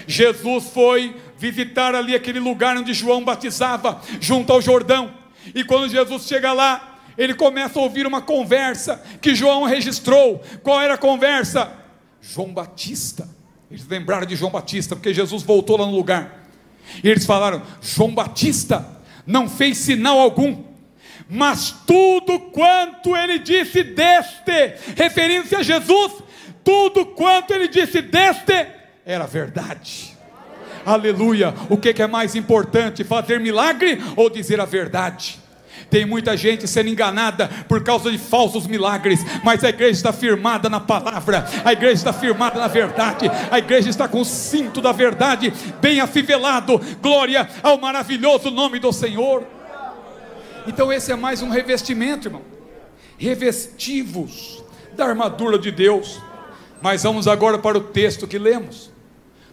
Jesus foi visitar ali aquele lugar onde João batizava, junto ao Jordão. E quando Jesus chega lá, ele começa a ouvir uma conversa que João registrou. Qual era a conversa? João Batista. Eles lembraram de João Batista, porque Jesus voltou lá no lugar. E eles falaram: João Batista não fez sinal algum, mas tudo quanto ele disse deste, referindo-se a Jesus, tudo quanto ele disse deste, era verdade. Aleluia. O que é mais importante, fazer milagre ou dizer a verdade? Tem muita gente sendo enganada por causa de falsos milagres, mas a igreja está firmada na palavra, a igreja está firmada na verdade, a igreja está com o cinto da verdade bem afivelado. Glória ao maravilhoso nome do Senhor. Então esse é mais um revestimento, irmão. Revestivos da armadura de Deus. Mas vamos agora para o texto que lemos,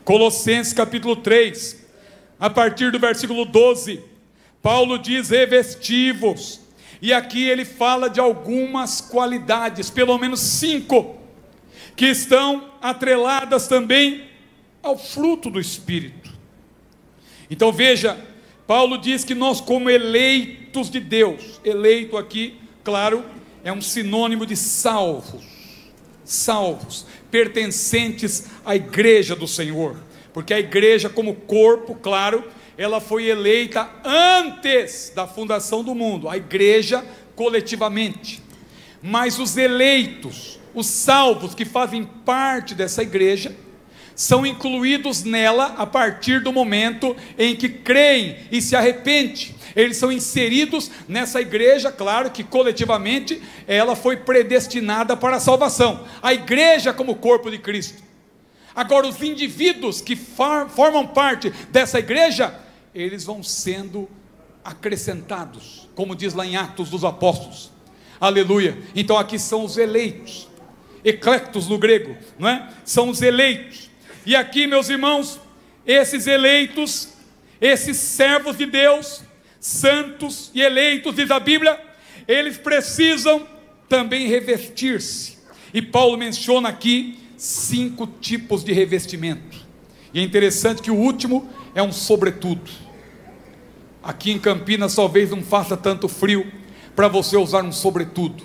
Colossenses capítulo 3, a partir do versículo 12, Paulo diz: revestivos, e aqui ele fala de algumas qualidades, pelo menos 5, que estão atreladas também ao fruto do Espírito. Então veja, Paulo diz que nós, como eleitos de Deus, eleito aqui, claro, é um sinônimo de salvos, pertencentes à igreja do Senhor, porque a igreja como corpo, claro, ela foi eleita antes da fundação do mundo, a igreja coletivamente, mas os eleitos, os salvos que fazem parte dessa igreja, são incluídos nela a partir do momento em que creem e se arrependem. Eles são inseridos nessa igreja, claro que coletivamente ela foi predestinada para a salvação, a igreja como corpo de Cristo. Agora os indivíduos que formam parte dessa igreja, eles vão sendo acrescentados, como diz lá em Atos dos Apóstolos, aleluia. Então aqui são os eleitos, eclectos no grego, não é? São os eleitos. E aqui, meus irmãos, esses eleitos, esses servos de Deus, santos e eleitos, diz a Bíblia, eles precisam também revestir-se. E Paulo menciona aqui 5 tipos de revestimento. E é interessante que o último é um sobretudo. Aqui em Campinas talvez não faça tanto frio para você usar um sobretudo,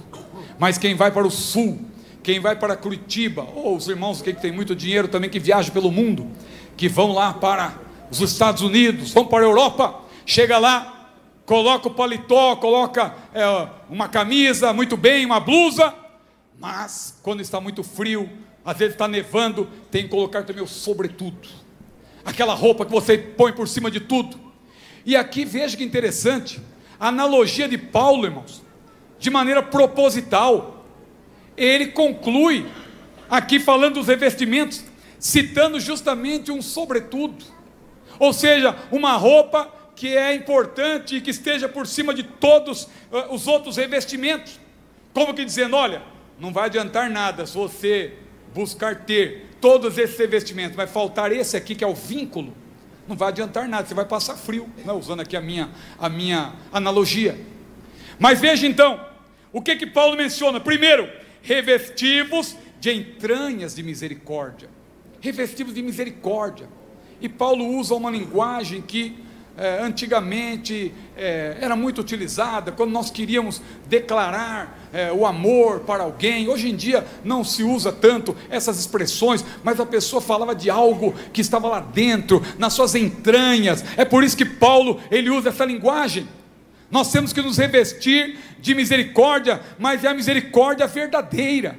mas quem vai para o sul, quem vai para Curitiba, ou os irmãos que tem muito dinheiro também, que viajam pelo mundo, que vão lá para os Estados Unidos, vão para a Europa, chega lá, coloca o paletó, coloca uma camisa, muito bem, uma blusa, mas quando está muito frio, às vezes está nevando, tem que colocar também o sobretudo, aquela roupa que você põe por cima de tudo. E aqui veja que interessante, a analogia de Paulo, irmãos, de maneira proposital, ele conclui aqui falando dos revestimentos, citando justamente um sobretudo, ou seja, uma roupa que é importante e que esteja por cima de todos os outros revestimentos, como que dizendo, olha, não vai adiantar nada se você buscar ter todos esses revestimentos, vai faltar esse aqui que é o vínculo, não vai adiantar nada, você vai passar frio, né? Usando aqui a minha analogia. Mas veja então, o que Paulo menciona? Primeiro, revestivos de entranhas de misericórdia, revestivos de misericórdia, e Paulo usa uma linguagem que antigamente era muito utilizada, quando nós queríamos declarar o amor para alguém. Hoje em dia não se usa tanto essas expressões, mas a pessoa falava de algo que estava lá dentro, nas suas entranhas. É por isso que Paulo, ele usa essa linguagem. Nós temos que nos revestir de misericórdia, mas é a misericórdia verdadeira,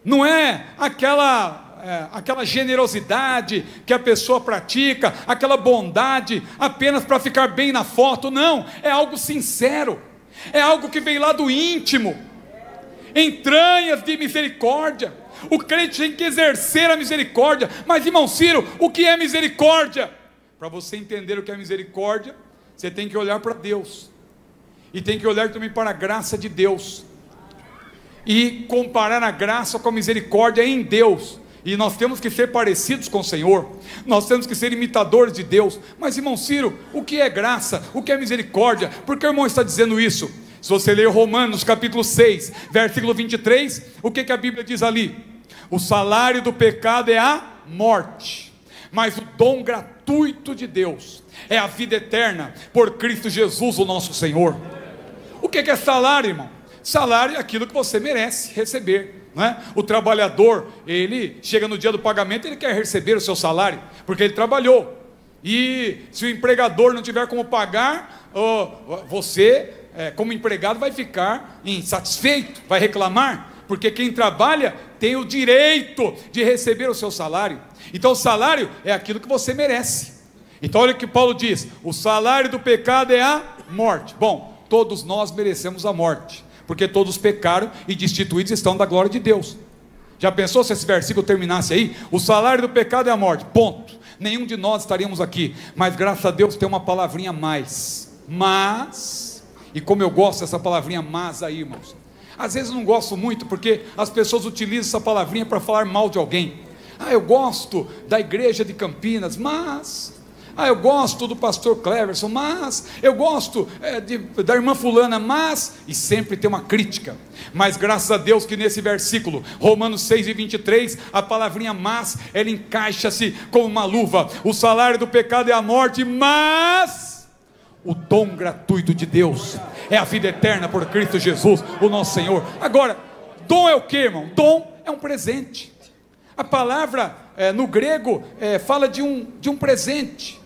não é aquela generosidade que a pessoa pratica, aquela bondade apenas para ficar bem na foto. Não, é algo sincero, é algo que vem lá do íntimo, entranhas de misericórdia. O crente tem que exercer a misericórdia. Mas, irmão Ciro, o que é misericórdia? Para você entender o que é misericórdia, você tem que olhar para Deus, e tem que olhar também para a graça de Deus, e comparar a graça com a misericórdia em Deus. E nós temos que ser parecidos com o Senhor, nós temos que ser imitadores de Deus. Mas, irmão Ciro, o que é graça? O que é misericórdia? Por que o irmão está dizendo isso? Se você ler Romanos capítulo 6, versículo 23, o que a Bíblia diz ali? O salário do pecado é a morte, mas o dom gratuito de Deus é a vida eterna, por Cristo Jesus o nosso Senhor. O que é salário, irmão? Salário é aquilo que você merece receber. Não é? O trabalhador, ele chega no dia do pagamento, ele quer receber o seu salário, porque ele trabalhou. E se o empregador não tiver como pagar, você, como empregado, vai ficar insatisfeito, vai reclamar, porque quem trabalha tem o direito de receber o seu salário. Então o salário é aquilo que você merece. Então olha o que Paulo diz: o salário do pecado é a morte. Bom, todos nós merecemos a morte, porque todos pecaram e destituídos estão da glória de Deus. Já pensou se esse versículo terminasse aí? O salário do pecado é a morte, ponto. Nenhum de nós estaríamos aqui. Mas graças a Deus tem uma palavrinha mais. Mas, e como eu gosto dessa palavrinha mas aí, irmãos, às vezes eu não gosto muito, porque as pessoas utilizam essa palavrinha para falar mal de alguém. Eu gosto da igreja de Campinas, mas... eu gosto do pastor Cleverson, mas eu gosto da irmã fulana, mas, e sempre tem uma crítica. Mas graças a Deus que nesse versículo, Romanos 6:23, a palavrinha mas, ela encaixa-se como uma luva. O salário do pecado é a morte, mas o dom gratuito de Deus é a vida eterna por Cristo Jesus, o nosso Senhor. Agora, dom é o que, irmão? Dom é um presente. A palavra no grego fala de um presente.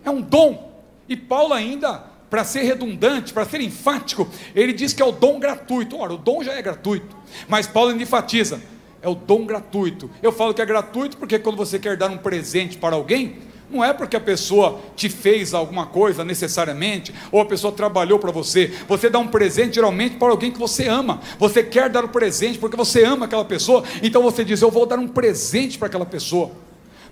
É um dom. E Paulo ainda, para ser redundante, para ser enfático, ele diz que é o dom gratuito. Ora, o dom já é gratuito, mas Paulo ainda enfatiza, é o dom gratuito. Eu falo que é gratuito porque quando você quer dar um presente para alguém, não é porque a pessoa te fez alguma coisa necessariamente, ou a pessoa trabalhou para você. Você dá um presente geralmente para alguém que você ama. Você quer dar o presente porque você ama aquela pessoa, então você diz, eu vou dar um presente para aquela pessoa.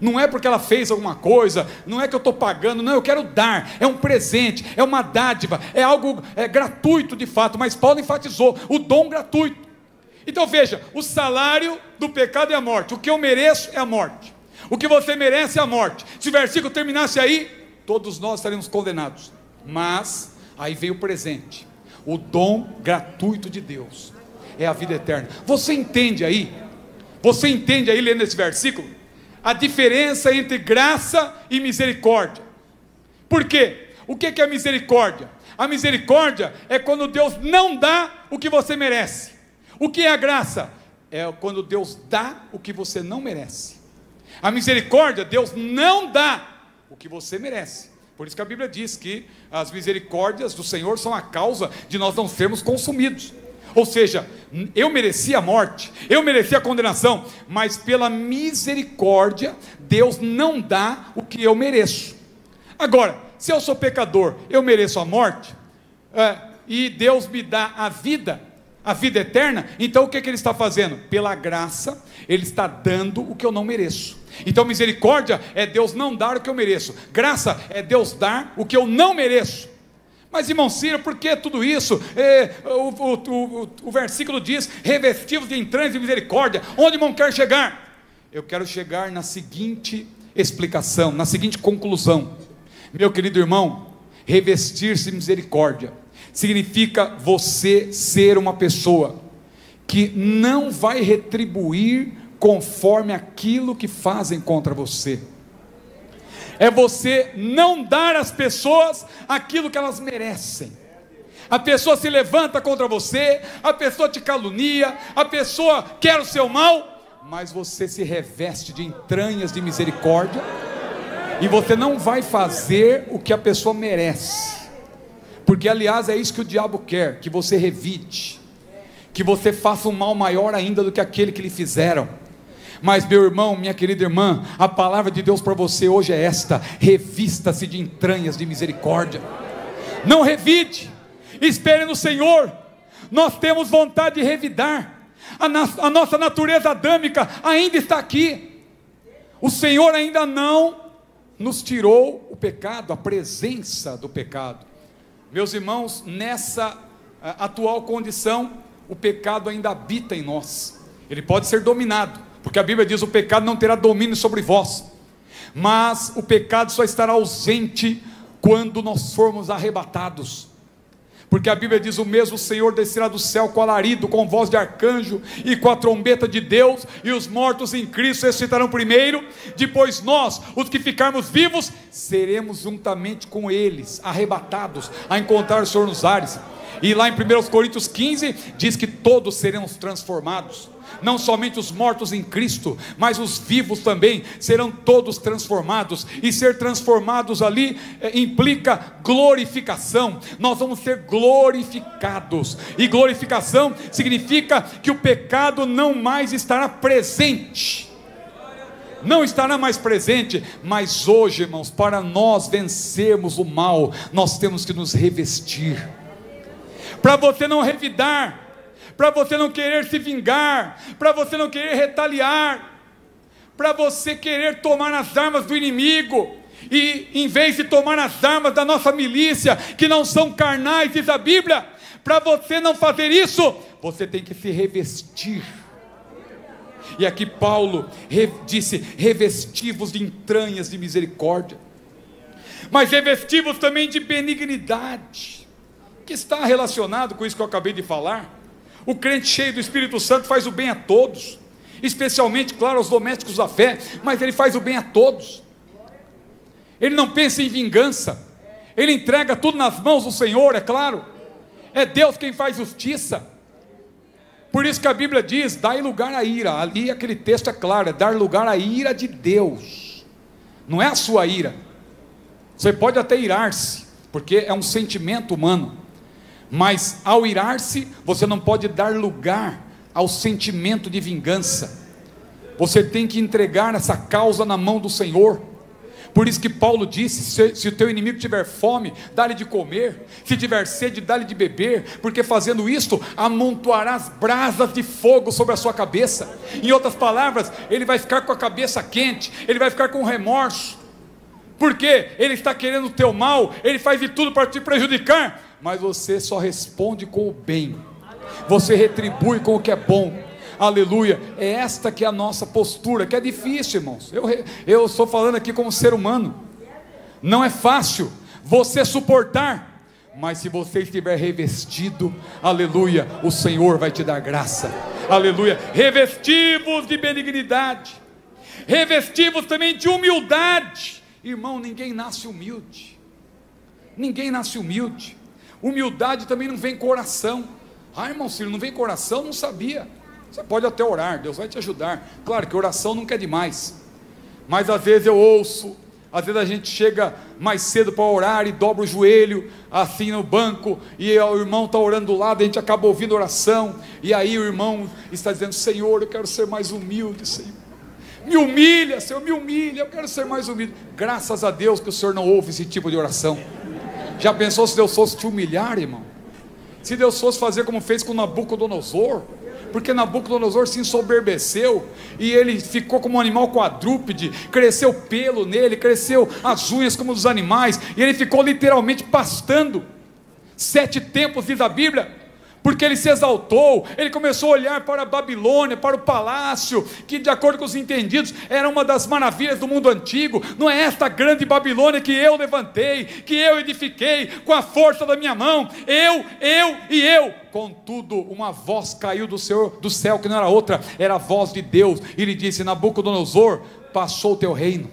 Não é porque ela fez alguma coisa, não é que eu estou pagando, não, eu quero dar, é um presente, é uma dádiva, é algo gratuito de fato. Mas Paulo enfatizou, o dom gratuito. Então veja, o salário do pecado é a morte, o que eu mereço é a morte, o que você merece é a morte. Se o versículo terminasse aí, todos nós estaríamos condenados. Mas aí veio o presente, o dom gratuito de Deus, é a vida eterna. Você entende aí lendo esse versículo, a diferença entre graça e misericórdia? Por quê? O que é misericórdia? A misericórdia é quando Deus não dá o que você merece. O que é a graça? É quando Deus dá o que você não merece. A misericórdia, Deus não dá o que você merece. Por isso que a Bíblia diz que as misericórdias do Senhor são a causa de nós não sermos consumidos. Ou seja, eu merecia a morte, eu merecia a condenação, mas pela misericórdia, Deus não dá o que eu mereço. Agora, se eu sou pecador, eu mereço a morte, e Deus me dá a vida eterna, então o que Ele está fazendo? Pela graça, Ele está dando o que eu não mereço. Então misericórdia é Deus não dar o que eu mereço, graça é Deus dar o que eu não mereço. Mas irmão Ciro, por que tudo isso? O versículo diz, revestivos de entranhas de misericórdia. Onde irmão quer chegar? Eu quero chegar na seguinte explicação, na seguinte conclusão. Meu querido irmão, revestir-se de misericórdia significa você ser uma pessoa que não vai retribuir conforme aquilo que fazem contra você. É você não dar às pessoas aquilo que elas merecem. A pessoa se levanta contra você, a pessoa te calunia, a pessoa quer o seu mal, mas você se reveste de entranhas de misericórdia, e você não vai fazer o que a pessoa merece, porque aliás é isso que o diabo quer, que você revide, que você faça um mal maior ainda do que aquele que lhe fizeram. Mas meu irmão, minha querida irmã, a palavra de Deus para você hoje é esta: revista-se de entranhas de misericórdia. Não revide, espere no Senhor. Nós temos vontade de revidar, a nossa natureza adâmica ainda está aqui. O Senhor ainda não nos tirou o pecado, a presença do pecado. Meus irmãos, nessa atual condição, o pecado ainda habita em nós. Ele pode ser dominado, porque a Bíblia diz: o pecado não terá domínio sobre vós. Mas o pecado só estará ausente quando nós formos arrebatados, porque a Bíblia diz: o mesmo Senhor descerá do céu com alarido, com voz de arcanjo e com a trombeta de Deus, e os mortos em Cristo ressuscitarão primeiro, depois nós, os que ficarmos vivos, seremos juntamente com eles arrebatados a encontrar o Senhor nos ares. E lá em 1 Coríntios 15 diz que todos seremos transformados. Não somente os mortos em Cristo, mas os vivos também serão todos transformados. E ser transformados ali implica glorificação. Nós vamos ser glorificados, e glorificação significa que o pecado não mais estará presente. Não estará mais presente. Mas hoje, irmãos, para nós vencermos o mal, nós temos que nos revestir. Para você não revidar, para você não querer se vingar, para você não querer retaliar, para você querer tomar as armas do inimigo, e em vez de tomar as armas da nossa milícia, que não são carnais, diz a Bíblia, para você não fazer isso, você tem que se revestir. E aqui Paulo disse: revestivos de entranhas de misericórdia, mas revestivos também de benignidade, que está relacionado com isso que eu acabei de falar. O crente cheio do Espírito Santo faz o bem a todos, especialmente, claro, aos domésticos da fé, mas ele faz o bem a todos. Ele não pensa em vingança, ele entrega tudo nas mãos do Senhor, é claro. É Deus quem faz justiça. Por isso que a Bíblia diz: dai lugar à ira. Ali aquele texto é claro, é dar lugar à ira de Deus, não é a sua ira. Você pode até irar-se, porque é um sentimento humano, mas ao irar-se, você não pode dar lugar ao sentimento de vingança. Você tem que entregar essa causa na mão do Senhor. Por isso que Paulo disse: se o teu inimigo tiver fome, dá-lhe de comer, se tiver sede, dá-lhe de beber, porque fazendo isto, amontoarás brasas de fogo sobre a sua cabeça. Em outras palavras, ele vai ficar com a cabeça quente, ele vai ficar com remorso, porque ele está querendo o teu mal, ele faz de tudo para te prejudicar, mas você só responde com o bem. você retribui com o que é bom. Aleluia. É esta que é a nossa postura, que é difícil, irmãos. Eu estou falando aqui como ser humano. Não é fácil você suportar, mas se você estiver revestido, aleluia, o Senhor vai te dar graça. Aleluia. Revestivos de benignidade, revestivos também de humildade. Irmão, ninguém nasce humilde. Ninguém nasce humilde. Humildade também não vem com oração. Ah, irmão, se não vem com oração, não sabia. Você pode até orar, Deus vai te ajudar. Claro que oração nunca é demais, mas às vezes eu ouço, às vezes a gente chega mais cedo para orar e dobra o joelho assim no banco, e o irmão está orando do lado, a gente acaba ouvindo oração, e aí o irmão está dizendo: Senhor, eu quero ser mais humilde, Senhor, me humilha, Senhor, me humilha, eu quero ser mais humilde. Graças a Deus que o Senhor não ouve esse tipo de oração. Já pensou se Deus fosse te humilhar, irmão? Se Deus fosse fazer como fez com Nabucodonosor? Porque Nabucodonosor se ensoberbeceu, e ele ficou como um animal quadrúpede, cresceu pelo nele, cresceu as unhas como dos animais, e ele ficou literalmente pastando, 7 tempos diz a Bíblia, porque ele se exaltou, ele começou a olhar para a Babilônia, para o palácio, que de acordo com os entendidos, era uma das maravilhas do mundo antigo. Não é esta grande Babilônia que eu levantei, que eu edifiquei com a força da minha mão, eu. Contudo, uma voz caiu do céu, que não era outra, era a voz de Deus, e ele disse: Nabucodonosor, passou o teu reino.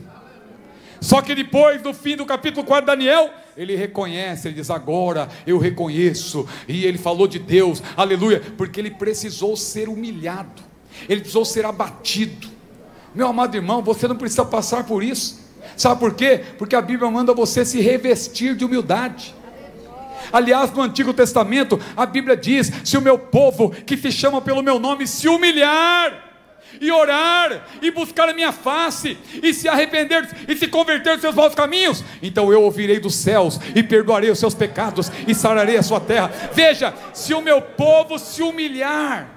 Só que depois, no fim do capítulo 4 de Daniel, ele reconhece, ele diz: agora eu reconheço. E ele falou de Deus, aleluia, porque ele precisou ser humilhado, ele precisou ser abatido. Meu amado irmão, você não precisa passar por isso. Sabe por quê? Porque a Bíblia manda você se revestir de humildade. Aliás, no Antigo Testamento, a Bíblia diz: se o meu povo, que se chama pelo meu nome, se humilhar e orar, e buscar a minha face, e se arrepender, e se converter dos seus maus caminhos, então eu ouvirei dos céus, e perdoarei os seus pecados, e sararei a sua terra. Veja, se o meu povo se humilhar,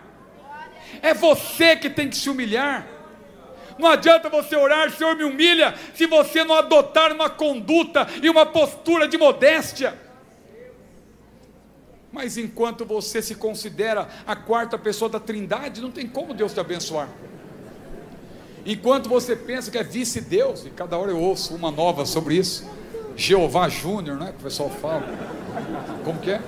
é você que tem que se humilhar. Não adianta você orar: Senhor, me humilha, se você não adotar uma conduta e uma postura de modéstia. Mas enquanto você se considera a 4ª pessoa da Trindade, não tem como Deus te abençoar. Enquanto você pensa que é vice-Deus, e cada hora eu ouço uma nova sobre isso, Jeová Júnior, né, que o pessoal fala, como que é?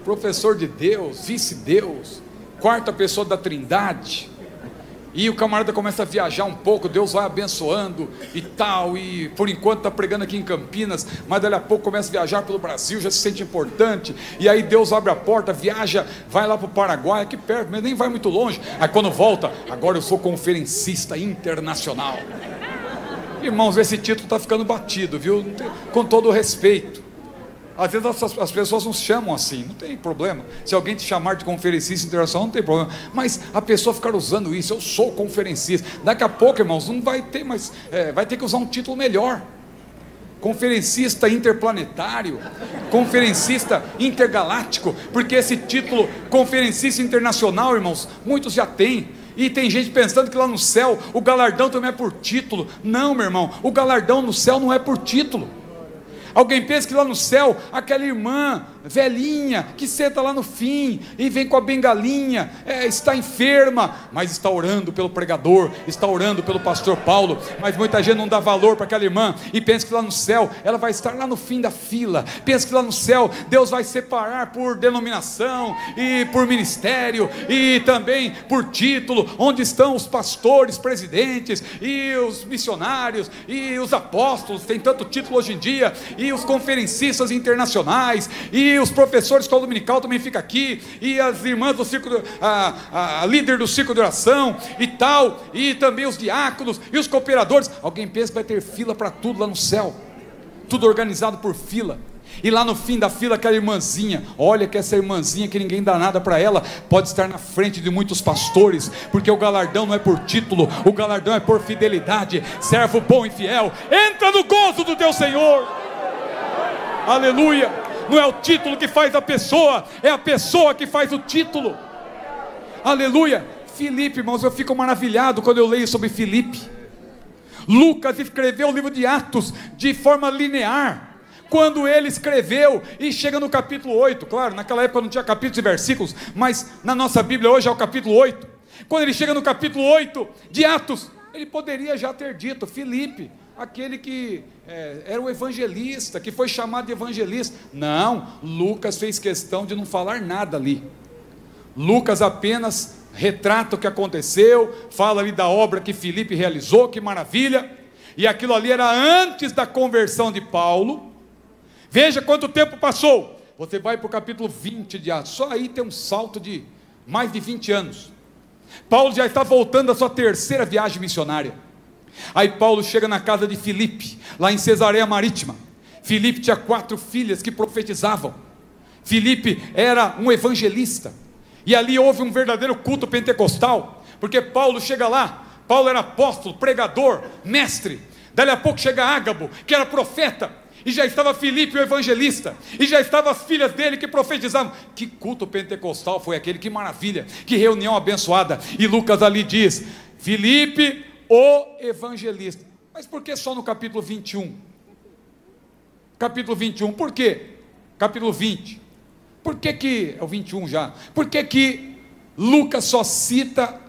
Professor de Deus, vice-Deus, 4ª pessoa da Trindade. E o camarada começa a viajar um pouco, Deus vai abençoando e tal, e por enquanto está pregando aqui em Campinas, mas dali a pouco começa a viajar pelo Brasil, já se sente importante, e aí Deus abre a porta, viaja, vai lá para o Paraguai, aqui perto, mas nem vai muito longe. Aí quando volta: agora eu sou conferencista internacional. Irmãos, esse título está ficando batido, viu? Com todo o respeito. Às vezes as pessoas nos chamam assim, não tem problema. Se alguém te chamar de conferencista internacional, não tem problema. Mas a pessoa ficar usando isso: eu sou conferencista. Daqui a pouco, irmãos, não vai ter mais, vai ter que usar um título melhor. Conferencista interplanetário, conferencista intergaláctico, porque esse título, conferencista internacional, irmãos, muitos já têm. E tem gente pensando que lá no céu o galardão também é por título. Não, meu irmão, o galardão no céu não é por título. Alguém pensa que lá no céu, aquela irmã velhinha, que senta lá no fim, e vem com a bengalinha, está enferma, mas está orando pelo pregador, está orando pelo pastor Paulo, mas muita gente não dá valor para aquela irmã, e pensa que lá no céu, ela vai estar lá no fim da fila, pensa que lá no céu, Deus vai separar por denominação, e por ministério, e também por título, onde estão os pastores, presidentes, e os missionários, e os apóstolos, tem tanto título hoje em dia, e os conferencistas internacionais, e os professores escola dominical também fica aqui, e as irmãs do círculo, a líder do círculo de oração e tal, e também os diáconos e os cooperadores. Alguém pensa que vai ter fila para tudo lá no céu, tudo organizado por fila, e lá no fim da fila aquela irmãzinha, olha que essa irmãzinha que ninguém dá nada para ela, pode estar na frente de muitos pastores, porque o galardão não é por título, o galardão é por fidelidade. Servo bom e fiel, entra no gozo do teu Senhor. Aleluia. Não é o título que faz a pessoa, é a pessoa que faz o título. Aleluia. Filipe, irmãos, eu fico maravilhado quando eu leio sobre Filipe. Lucas escreveu o livro de Atos de forma linear, quando ele escreveu, e chega no capítulo 8, claro, naquela época não tinha capítulos e versículos, mas na nossa Bíblia hoje é o capítulo 8, quando ele chega no capítulo 8 de Atos, ele poderia já ter dito, Filipe, aquele que era o evangelista, que foi chamado de evangelista. Não, Lucas fez questão de não falar nada ali. Lucas apenas retrata o que aconteceu, fala ali da obra que Filipe realizou, que maravilha, e aquilo ali era antes da conversão de Paulo. Veja quanto tempo passou. Você vai para o capítulo 20 de Atos, só aí tem um salto de mais de 20 anos. Paulo já está voltando da sua terceira viagem missionária. Aí Paulo chega na casa de Filipe, lá em Cesareia Marítima. Filipe tinha 4 filhas que profetizavam. Filipe era um evangelista, e ali houve um verdadeiro culto pentecostal, porque Paulo chega lá, Paulo era apóstolo, pregador, mestre. Dali a pouco chega Ágabo, que era profeta, e já estava Filipe o evangelista, e já estavam as filhas dele que profetizavam. Que culto pentecostal foi aquele, que maravilha, que reunião abençoada. E Lucas ali diz, Filipe o evangelista. Mas por que só no capítulo 21? Capítulo 21, por quê? Capítulo 20, por que é o 21 já? Por que Lucas só cita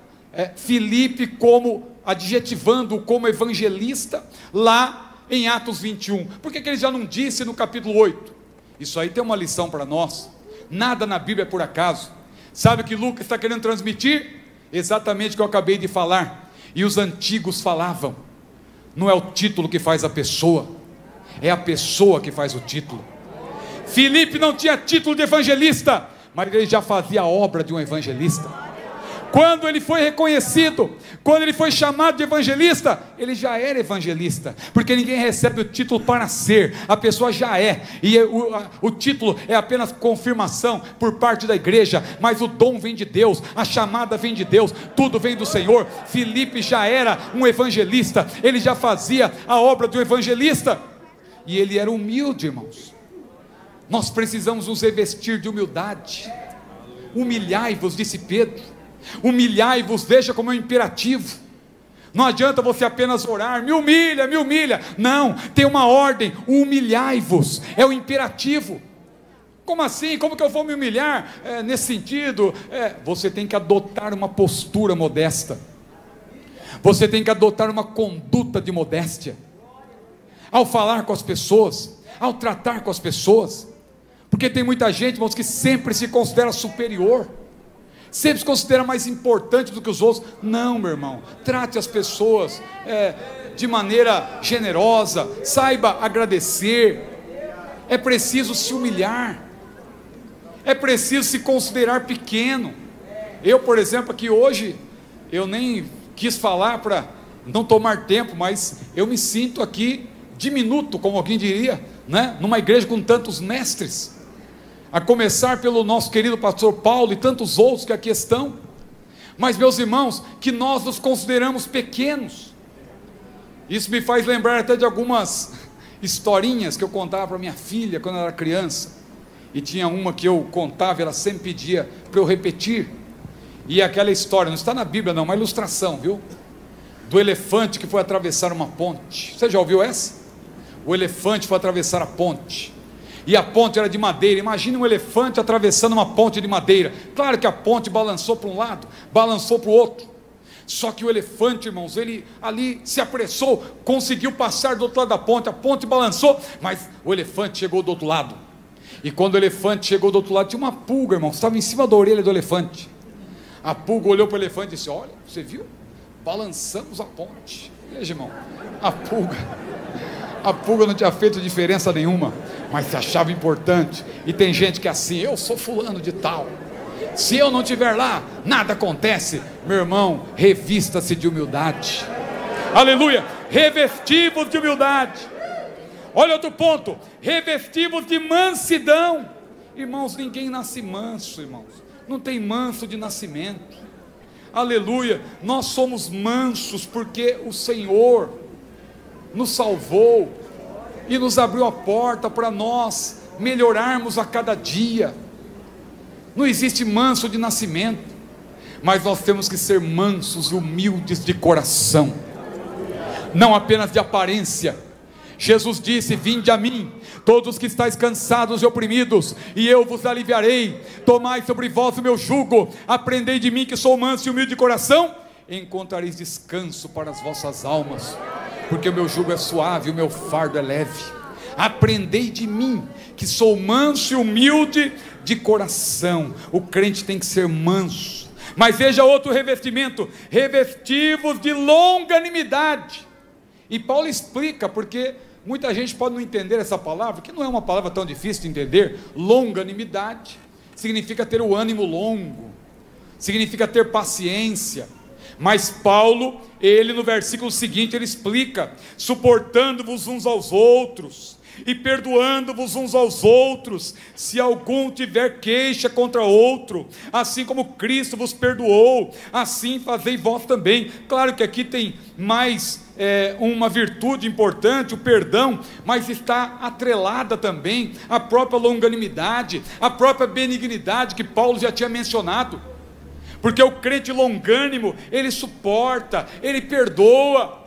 Filipe como, adjetivando como evangelista, lá em Atos 21, por que ele já não disse no capítulo 8? Isso aí tem uma lição para nós. Nada na Bíblia é por acaso. Sabe o que Lucas está querendo transmitir? Exatamente o que eu acabei de falar. E os antigos falavam, não é o título que faz a pessoa, é a pessoa que faz o título. Filipe não tinha título de evangelista, mas ele já fazia a obra de um evangelista. Quando ele foi reconhecido, quando ele foi chamado de evangelista, ele já era evangelista, porque ninguém recebe o título para ser, a pessoa já é, e o título é apenas confirmação por parte da igreja, mas o dom vem de Deus, a chamada vem de Deus, tudo vem do Senhor. Filipe já era um evangelista, ele já fazia a obra do evangelista, e ele era humilde, irmãos. Nós precisamos nos revestir de humildade. Humilhai-vos, disse Pedro. Humilhai-vos, veja como é um imperativo. Não adianta você apenas orar, me humilha, me humilha. Não, tem uma ordem, humilhai-vos, é o imperativo. Como assim? Como que eu vou me humilhar? Nesse sentido, você tem que adotar uma postura modesta. Você tem que adotar uma conduta de modéstia. Ao falar com as pessoas, ao tratar com as pessoas. Porque tem muita gente, irmãos, que sempre se considera superior, sempre se considera mais importante do que os outros. Não, meu irmão, trate as pessoas de maneira generosa, saiba agradecer. É preciso se humilhar, é preciso se considerar pequeno. Eu, por exemplo, aqui hoje, eu nem quis falar para não tomar tempo, mas eu me sinto aqui diminuto, como alguém diria, né? Numa igreja com tantos mestres, a começar pelo nosso querido pastor Paulo e tantos outros que aqui estão. Mas, meus irmãos, que nós nos consideramos pequenos. Isso me faz lembrar até de algumas historinhas que eu contava para minha filha quando ela era criança, e tinha uma que eu contava, ela sempre pedia para eu repetir, e aquela história, não está na Bíblia não, uma ilustração, viu? Do elefante que foi atravessar uma ponte. Você já ouviu essa? O elefante foi atravessar a ponte, e a ponte era de madeira. Imagine um elefante atravessando uma ponte de madeira. Claro que a ponte balançou para um lado, balançou para o outro, só que o elefante, irmãos, ele ali se apressou, conseguiu passar do outro lado da ponte, a ponte balançou, mas o elefante chegou do outro lado. E quando o elefante chegou do outro lado, tinha uma pulga, irmãos, estava em cima da orelha do elefante. A pulga olhou para o elefante e disse: olha, você viu? Balançamos a ponte. Veja, irmão, a pulga não tinha feito diferença nenhuma, mas se achava importante. E tem gente que é assim: eu sou fulano de tal, se eu não estiver lá, nada acontece. Meu irmão, revista-se de humildade. Aleluia, revestivos de humildade. Olha outro ponto, revestivos de mansidão. Irmãos, ninguém nasce manso, irmãos, não tem manso de nascimento. Aleluia, nós somos mansos porque o Senhor nos salvou e nos abriu a porta para nós melhorarmos a cada dia. Não existe manso de nascimento, mas nós temos que ser mansos e humildes de coração, não apenas de aparência. Jesus disse: vinde a mim, todos que estáis cansados e oprimidos, e eu vos aliviarei. Tomai sobre vós o meu jugo, aprendei de mim, que sou manso e humilde de coração, e encontrareis descanso para as vossas almas, porque o meu jugo é suave, o meu fardo é leve. Aprendei de mim, que sou manso e humilde de coração. O crente tem que ser manso. Mas veja outro revestimento: revestivos de longanimidade. E Paulo explica, porque muita gente pode não entender essa palavra, que não é uma palavra tão difícil de entender. Longanimidade significa ter o ânimo longo, significa ter paciência. Mas Paulo, ele no versículo seguinte, ele explica: suportando-vos uns aos outros, e perdoando-vos uns aos outros, se algum tiver queixa contra outro, assim como Cristo vos perdoou, assim fazei vós também. Claro que aqui tem mais uma virtude importante, o perdão, mas está atrelada também a própria longanimidade, a própria benignidade que Paulo já tinha mencionado. Porque o crente longânimo, ele suporta, ele perdoa.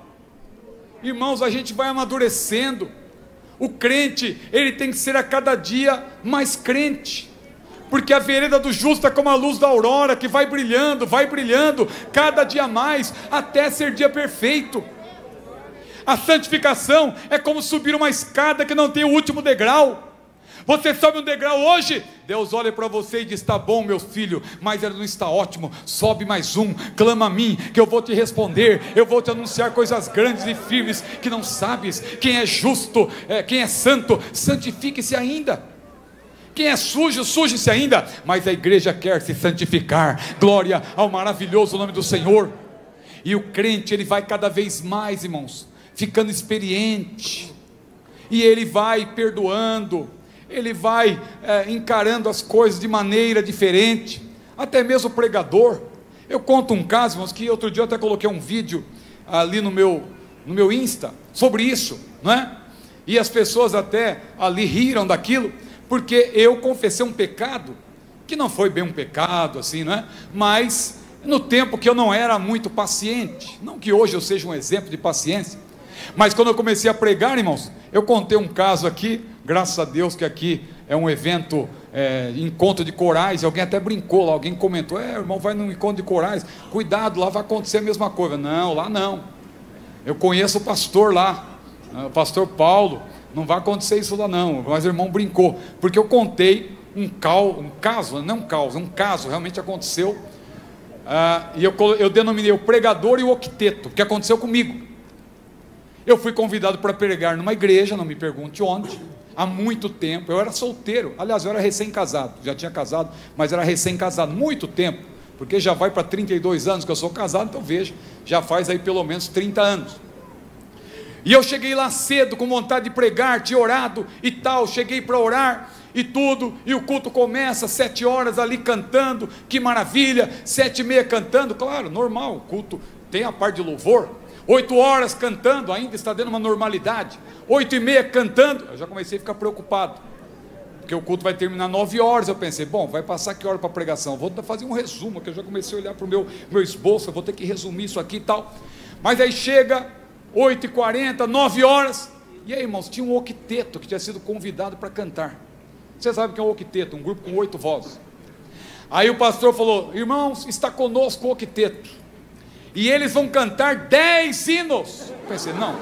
Irmãos, a gente vai amadurecendo. O crente, ele tem que ser a cada dia mais crente, porque a vereda do justo é como a luz da aurora, que vai brilhando, cada dia mais, até ser dia perfeito. A santificação é como subir uma escada que não tem o último degrau. Você sobe um degrau hoje, Deus olha para você e diz: está bom, meu filho, mas ele não está ótimo, sobe mais um, clama a mim, que eu vou te responder, eu vou te anunciar coisas grandes e firmes, que não sabes. Quem é justo, quem é santo, santifique-se ainda. Quem é sujo, suje-se ainda. Mas a igreja quer se santificar. Glória ao maravilhoso nome do Senhor. E o crente, ele vai cada vez mais, irmãos, ficando experiente, e ele vai perdoando, ele vai encarando as coisas de maneira diferente. Até mesmo o pregador. Eu conto um caso, irmãos, que outro dia eu até coloquei um vídeo ali no meu Insta sobre isso, não é? E as pessoas até ali riram daquilo, porque eu confessei um pecado, que não foi bem um pecado assim, não é? Mas no tempo que eu não era muito paciente, não que hoje eu seja um exemplo de paciência, mas quando eu comecei a pregar, irmãos, eu contei um caso aqui. Graças a Deus que aqui é um evento, encontro de corais, e alguém até brincou lá, alguém comentou: irmão, vai num encontro de corais, cuidado, lá vai acontecer a mesma coisa. Não, lá não, eu conheço o pastor lá, o pastor Paulo, não vai acontecer isso lá não. Mas o irmão brincou, porque eu contei um caso realmente aconteceu, e eu denominei o pregador e o octeto, que aconteceu comigo. Eu fui convidado para pregar numa igreja, não me pergunte onde, há muito tempo. Eu era solteiro, aliás, eu era recém-casado, já tinha casado, mas era recém-casado, muito tempo, porque já vai para 32 anos que eu sou casado, então veja, já faz aí pelo menos 30 anos. E eu cheguei lá cedo, com vontade de pregar, tinha orado e tal, cheguei para orar e tudo, e o culto começa, 7 horas ali cantando, que maravilha, 7h30 cantando, claro, normal, o culto tem a parte de louvor. 8 horas cantando, ainda está dando uma normalidade. 8h30 cantando, eu já comecei a ficar preocupado, porque o culto vai terminar 9 horas. Eu pensei: bom, vai passar que hora para a pregação? Vou fazer um resumo, que eu já comecei a olhar para o meu esboço, eu vou ter que resumir isso aqui e tal. Mas aí chega 8h40, 9 horas, e aí, irmãos, tinha um octeto que tinha sido convidado para cantar. Você sabe o que é um octeto? Um grupo com 8 vozes. Aí o pastor falou: irmãos, está conosco o octeto, e eles vão cantar 10 hinos. Eu pensei: não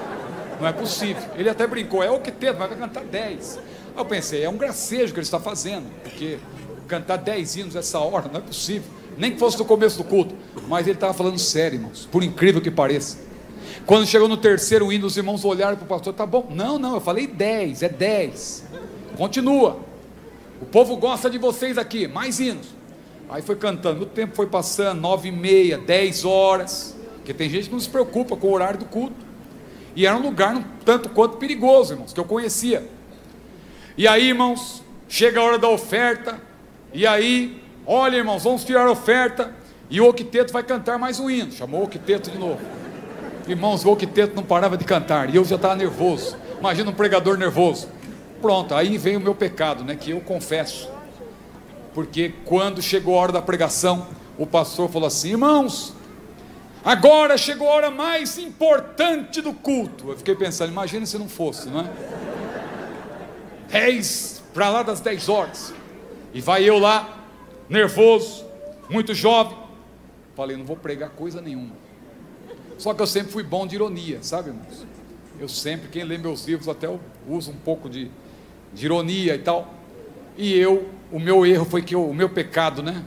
é possível. Ele até brincou: é o octeto, mas vai cantar 10. Aí eu pensei: é um gracejo que ele está fazendo, porque cantar 10 hinos essa hora, não é possível, nem que fosse no começo do culto. Mas ele estava falando sério, irmãos, por incrível que pareça. Quando chegou no terceiro hino, os irmãos olharam para o pastor: tá bom, não, eu falei 10, é 10, continua, o povo gosta de vocês aqui, mais hinos. Aí foi cantando, o tempo foi passando, 9h30, 10 horas, porque tem gente que não se preocupa com o horário do culto, e era um lugar um tanto quanto perigoso, irmãos, que eu conhecia. E aí, irmãos, chega a hora da oferta, e aí, olha, irmãos, vamos tirar a oferta, e o octeto vai cantar mais um hino. Chamou o octeto de novo. Irmãos, o octeto não parava de cantar, e eu já estava nervoso. Imagina um pregador nervoso. Pronto, aí vem o meu pecado, né, que eu confesso. Porque quando chegou a hora da pregação, o pastor falou assim: irmãos, Agora chegou a hora mais importante do culto. Eu fiquei pensando, imagina se não fosse, não é? 10 para lá das 10 horas. E vai eu lá, nervoso, muito jovem. Falei, não vou pregar coisa nenhuma. Só que eu sempre fui bom de ironia, sabe, irmãos? Eu sempre, quem lê meus livros até eu uso um pouco de ironia e tal. E o meu erro foi que o meu pecado, né?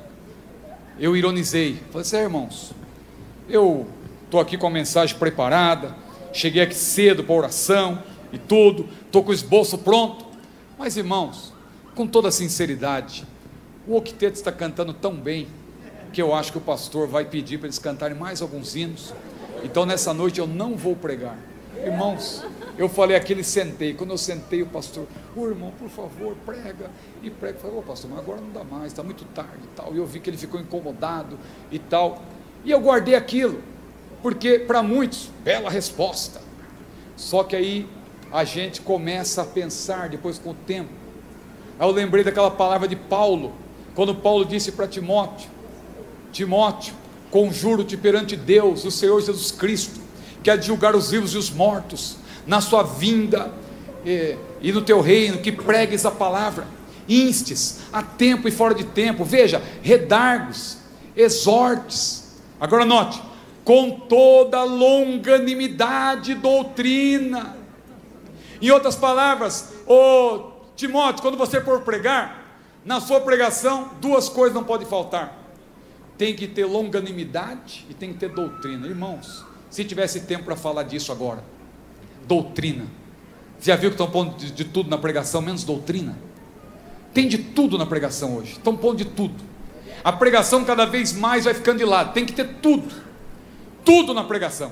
Eu ironizei. Falei assim, irmãos, eu estou aqui com a mensagem preparada, cheguei aqui cedo para a oração e tudo, estou com o esboço pronto. Mas, irmãos, com toda sinceridade, o octeto está cantando tão bem, que eu acho que o pastor vai pedir para eles cantarem mais alguns hinos. Então nessa noite eu não vou pregar. Irmãos, eu falei aquilo e sentei. Quando eu sentei, o pastor, irmão, por favor, prega. E prega. Eu falei, pastor, mas agora não dá mais, está muito tarde e tal. E eu vi que ele ficou incomodado e tal. E eu guardei aquilo, porque para muitos, bela resposta. Só que aí a gente começa a pensar depois com o tempo. Aí eu lembrei daquela palavra de Paulo, quando Paulo disse para Timóteo, Timóteo, conjuro-te perante Deus, o Senhor Jesus Cristo, que há de julgar os vivos e os mortos, na sua vinda e no teu reino, que pregues a palavra, instes, a tempo e fora de tempo, veja, redargos, exortes. Agora note, com toda longanimidade e doutrina. Em outras palavras, Timóteo, quando você for pregar, na sua pregação, duas coisas não podem faltar: tem que ter longanimidade e tem que ter doutrina. Irmãos, se tivesse tempo para falar disso agora, doutrina, já viu que estão pondo de tudo na pregação, menos doutrina? Tem de tudo na pregação hoje, estão pondo de tudo. A pregação cada vez mais vai ficando de lado, tem que ter tudo na pregação.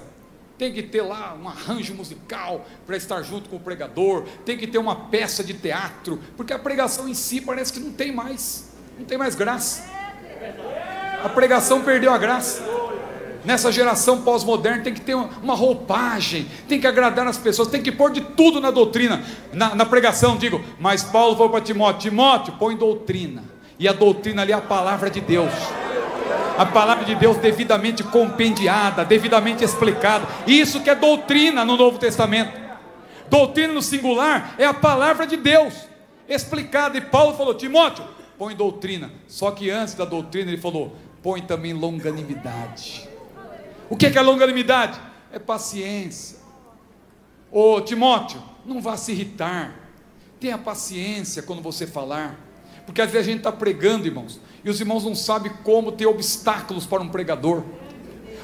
Tem que ter lá um arranjo musical para estar junto com o pregador, tem que ter uma peça de teatro, porque a pregação em si parece que não tem mais graça. A pregação perdeu a graça. Nessa geração pós-moderna tem que ter uma roupagem, tem que agradar as pessoas, tem que pôr de tudo na doutrina, na pregação, digo. Mas Paulo falou para Timóteo, põe doutrina, e a doutrina ali é a palavra de Deus, a palavra de Deus devidamente compendiada, devidamente explicada. Isso que é doutrina no Novo Testamento. Doutrina no singular é a palavra de Deus explicada. E Paulo falou, Timóteo, põe doutrina. Só que antes da doutrina ele falou, põe também longanimidade. O que é longanimidade? É paciência. Timóteo, não vá se irritar, tenha paciência quando você falar, porque às vezes a gente está pregando, irmãos, e os irmãos não sabem como ter obstáculos para um pregador.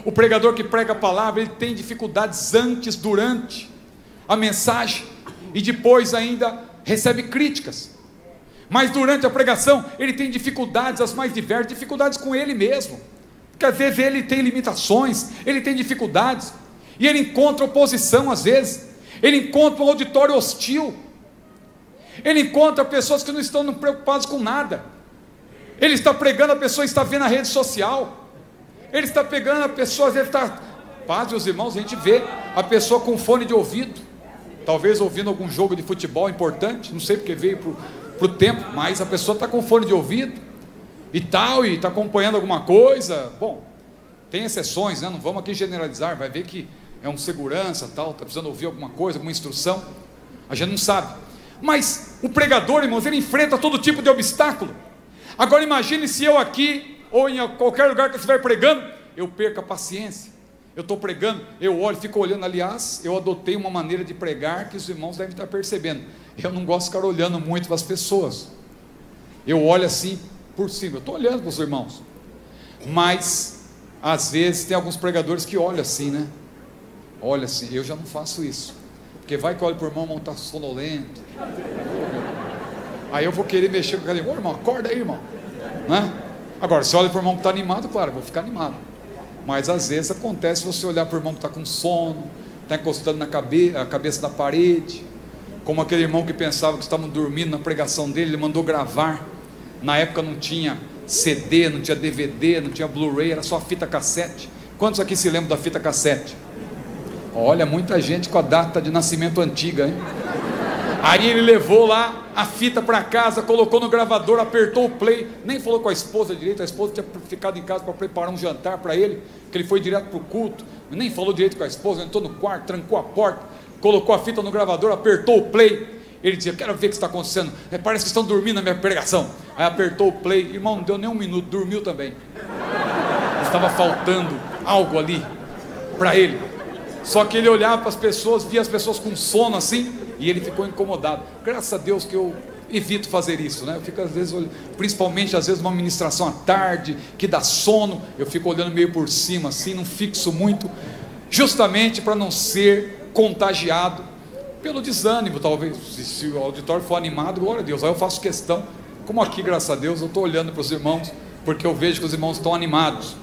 O pregador que prega a palavra, ele tem dificuldades antes, durante a mensagem, e depois ainda recebe críticas. Mas durante a pregação, ele tem dificuldades, as mais diversas, dificuldades com ele mesmo, porque às vezes ele tem limitações, ele tem dificuldades, e ele encontra oposição às vezes, ele encontra um auditório hostil, ele encontra pessoas que não estão preocupadas com nada. Ele está pregando, a pessoa está vendo a rede social, ele está pegando a pessoa, às vezes está, paz, meus irmãos, a gente vê a pessoa com fone de ouvido, talvez ouvindo algum jogo de futebol importante, não sei porque veio para o tempo, mas a pessoa está com fone de ouvido e tal, e está acompanhando alguma coisa. Bom, tem exceções, né? Não vamos aqui generalizar, vai ver que é um segurança, tal, está precisando ouvir alguma coisa, alguma instrução, a gente não sabe. Mas o pregador, irmãos, ele enfrenta todo tipo de obstáculo. Agora imagine se eu aqui, ou em qualquer lugar que eu estiver pregando, eu perco a paciência. Eu estou pregando, eu olho, fico olhando. Aliás, eu adotei uma maneira de pregar que os irmãos devem estar percebendo. Eu não gosto de ficar olhando muito para as pessoas. Eu olho assim por cima, eu estou olhando para os irmãos. Mas, às vezes, tem alguns pregadores que olham assim, né? Olha assim, eu já não faço isso. Porque vai que eu olho para o irmão está sonolento. Aí eu vou querer mexer com aquele irmão, irmão, acorda aí, irmão, né? Agora, se olha para o irmão que está animado, claro, eu vou ficar animado. Mas às vezes acontece você olhar para o irmão que está com sono, está encostando a cabeça na parede, como aquele irmão que pensava que estavam dormindo na pregação dele, ele mandou gravar. Na época não tinha CD, não tinha DVD, não tinha Blu-ray, era só fita cassete. Quantos aqui se lembram da fita cassete? Olha, muita gente com a data de nascimento antiga, hein? Aí ele levou lá a fita para casa, colocou no gravador, apertou o play, nem falou com a esposa direito, a esposa tinha ficado em casa para preparar um jantar para ele, que ele foi direto para o culto, nem falou direito com a esposa, entrou no quarto, trancou a porta, colocou a fita no gravador, apertou o play. Ele dizia: quero ver o que está acontecendo, parece que estão dormindo na minha pregação. Aí apertou o play, irmão, não deu nem um minuto, dormiu também. Estava faltando algo ali para ele. Só que ele olhava para as pessoas, via as pessoas com sono assim, e ele ficou incomodado. Graças a Deus que eu evito fazer isso, né? Eu fico às vezes, principalmente às vezes uma ministração à tarde, que dá sono, eu fico olhando meio por cima assim, não fixo muito, justamente para não ser contagiado pelo desânimo. Talvez, se o auditório for animado, glória a Deus, aí eu faço questão, como aqui, graças a Deus, eu estou olhando para os irmãos, porque eu vejo que os irmãos estão animados,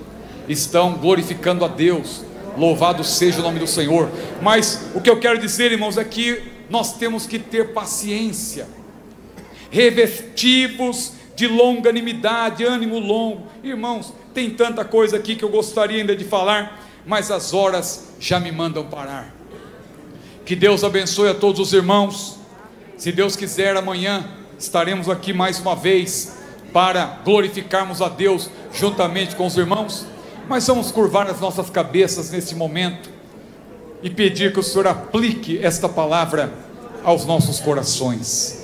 estão glorificando a Deus, louvado seja o nome do Senhor. Mas o que eu quero dizer, irmãos, é que nós temos que ter paciência, revestivos de longanimidade, ânimo longo. Irmãos, tem tanta coisa aqui que eu gostaria ainda de falar, mas as horas já me mandam parar. Que Deus abençoe a todos os irmãos. Se Deus quiser, amanhã estaremos aqui mais uma vez para glorificarmos a Deus juntamente com os irmãos. Mas vamos curvar as nossas cabeças nesse momento e pedir que o Senhor aplique esta palavra aos nossos corações.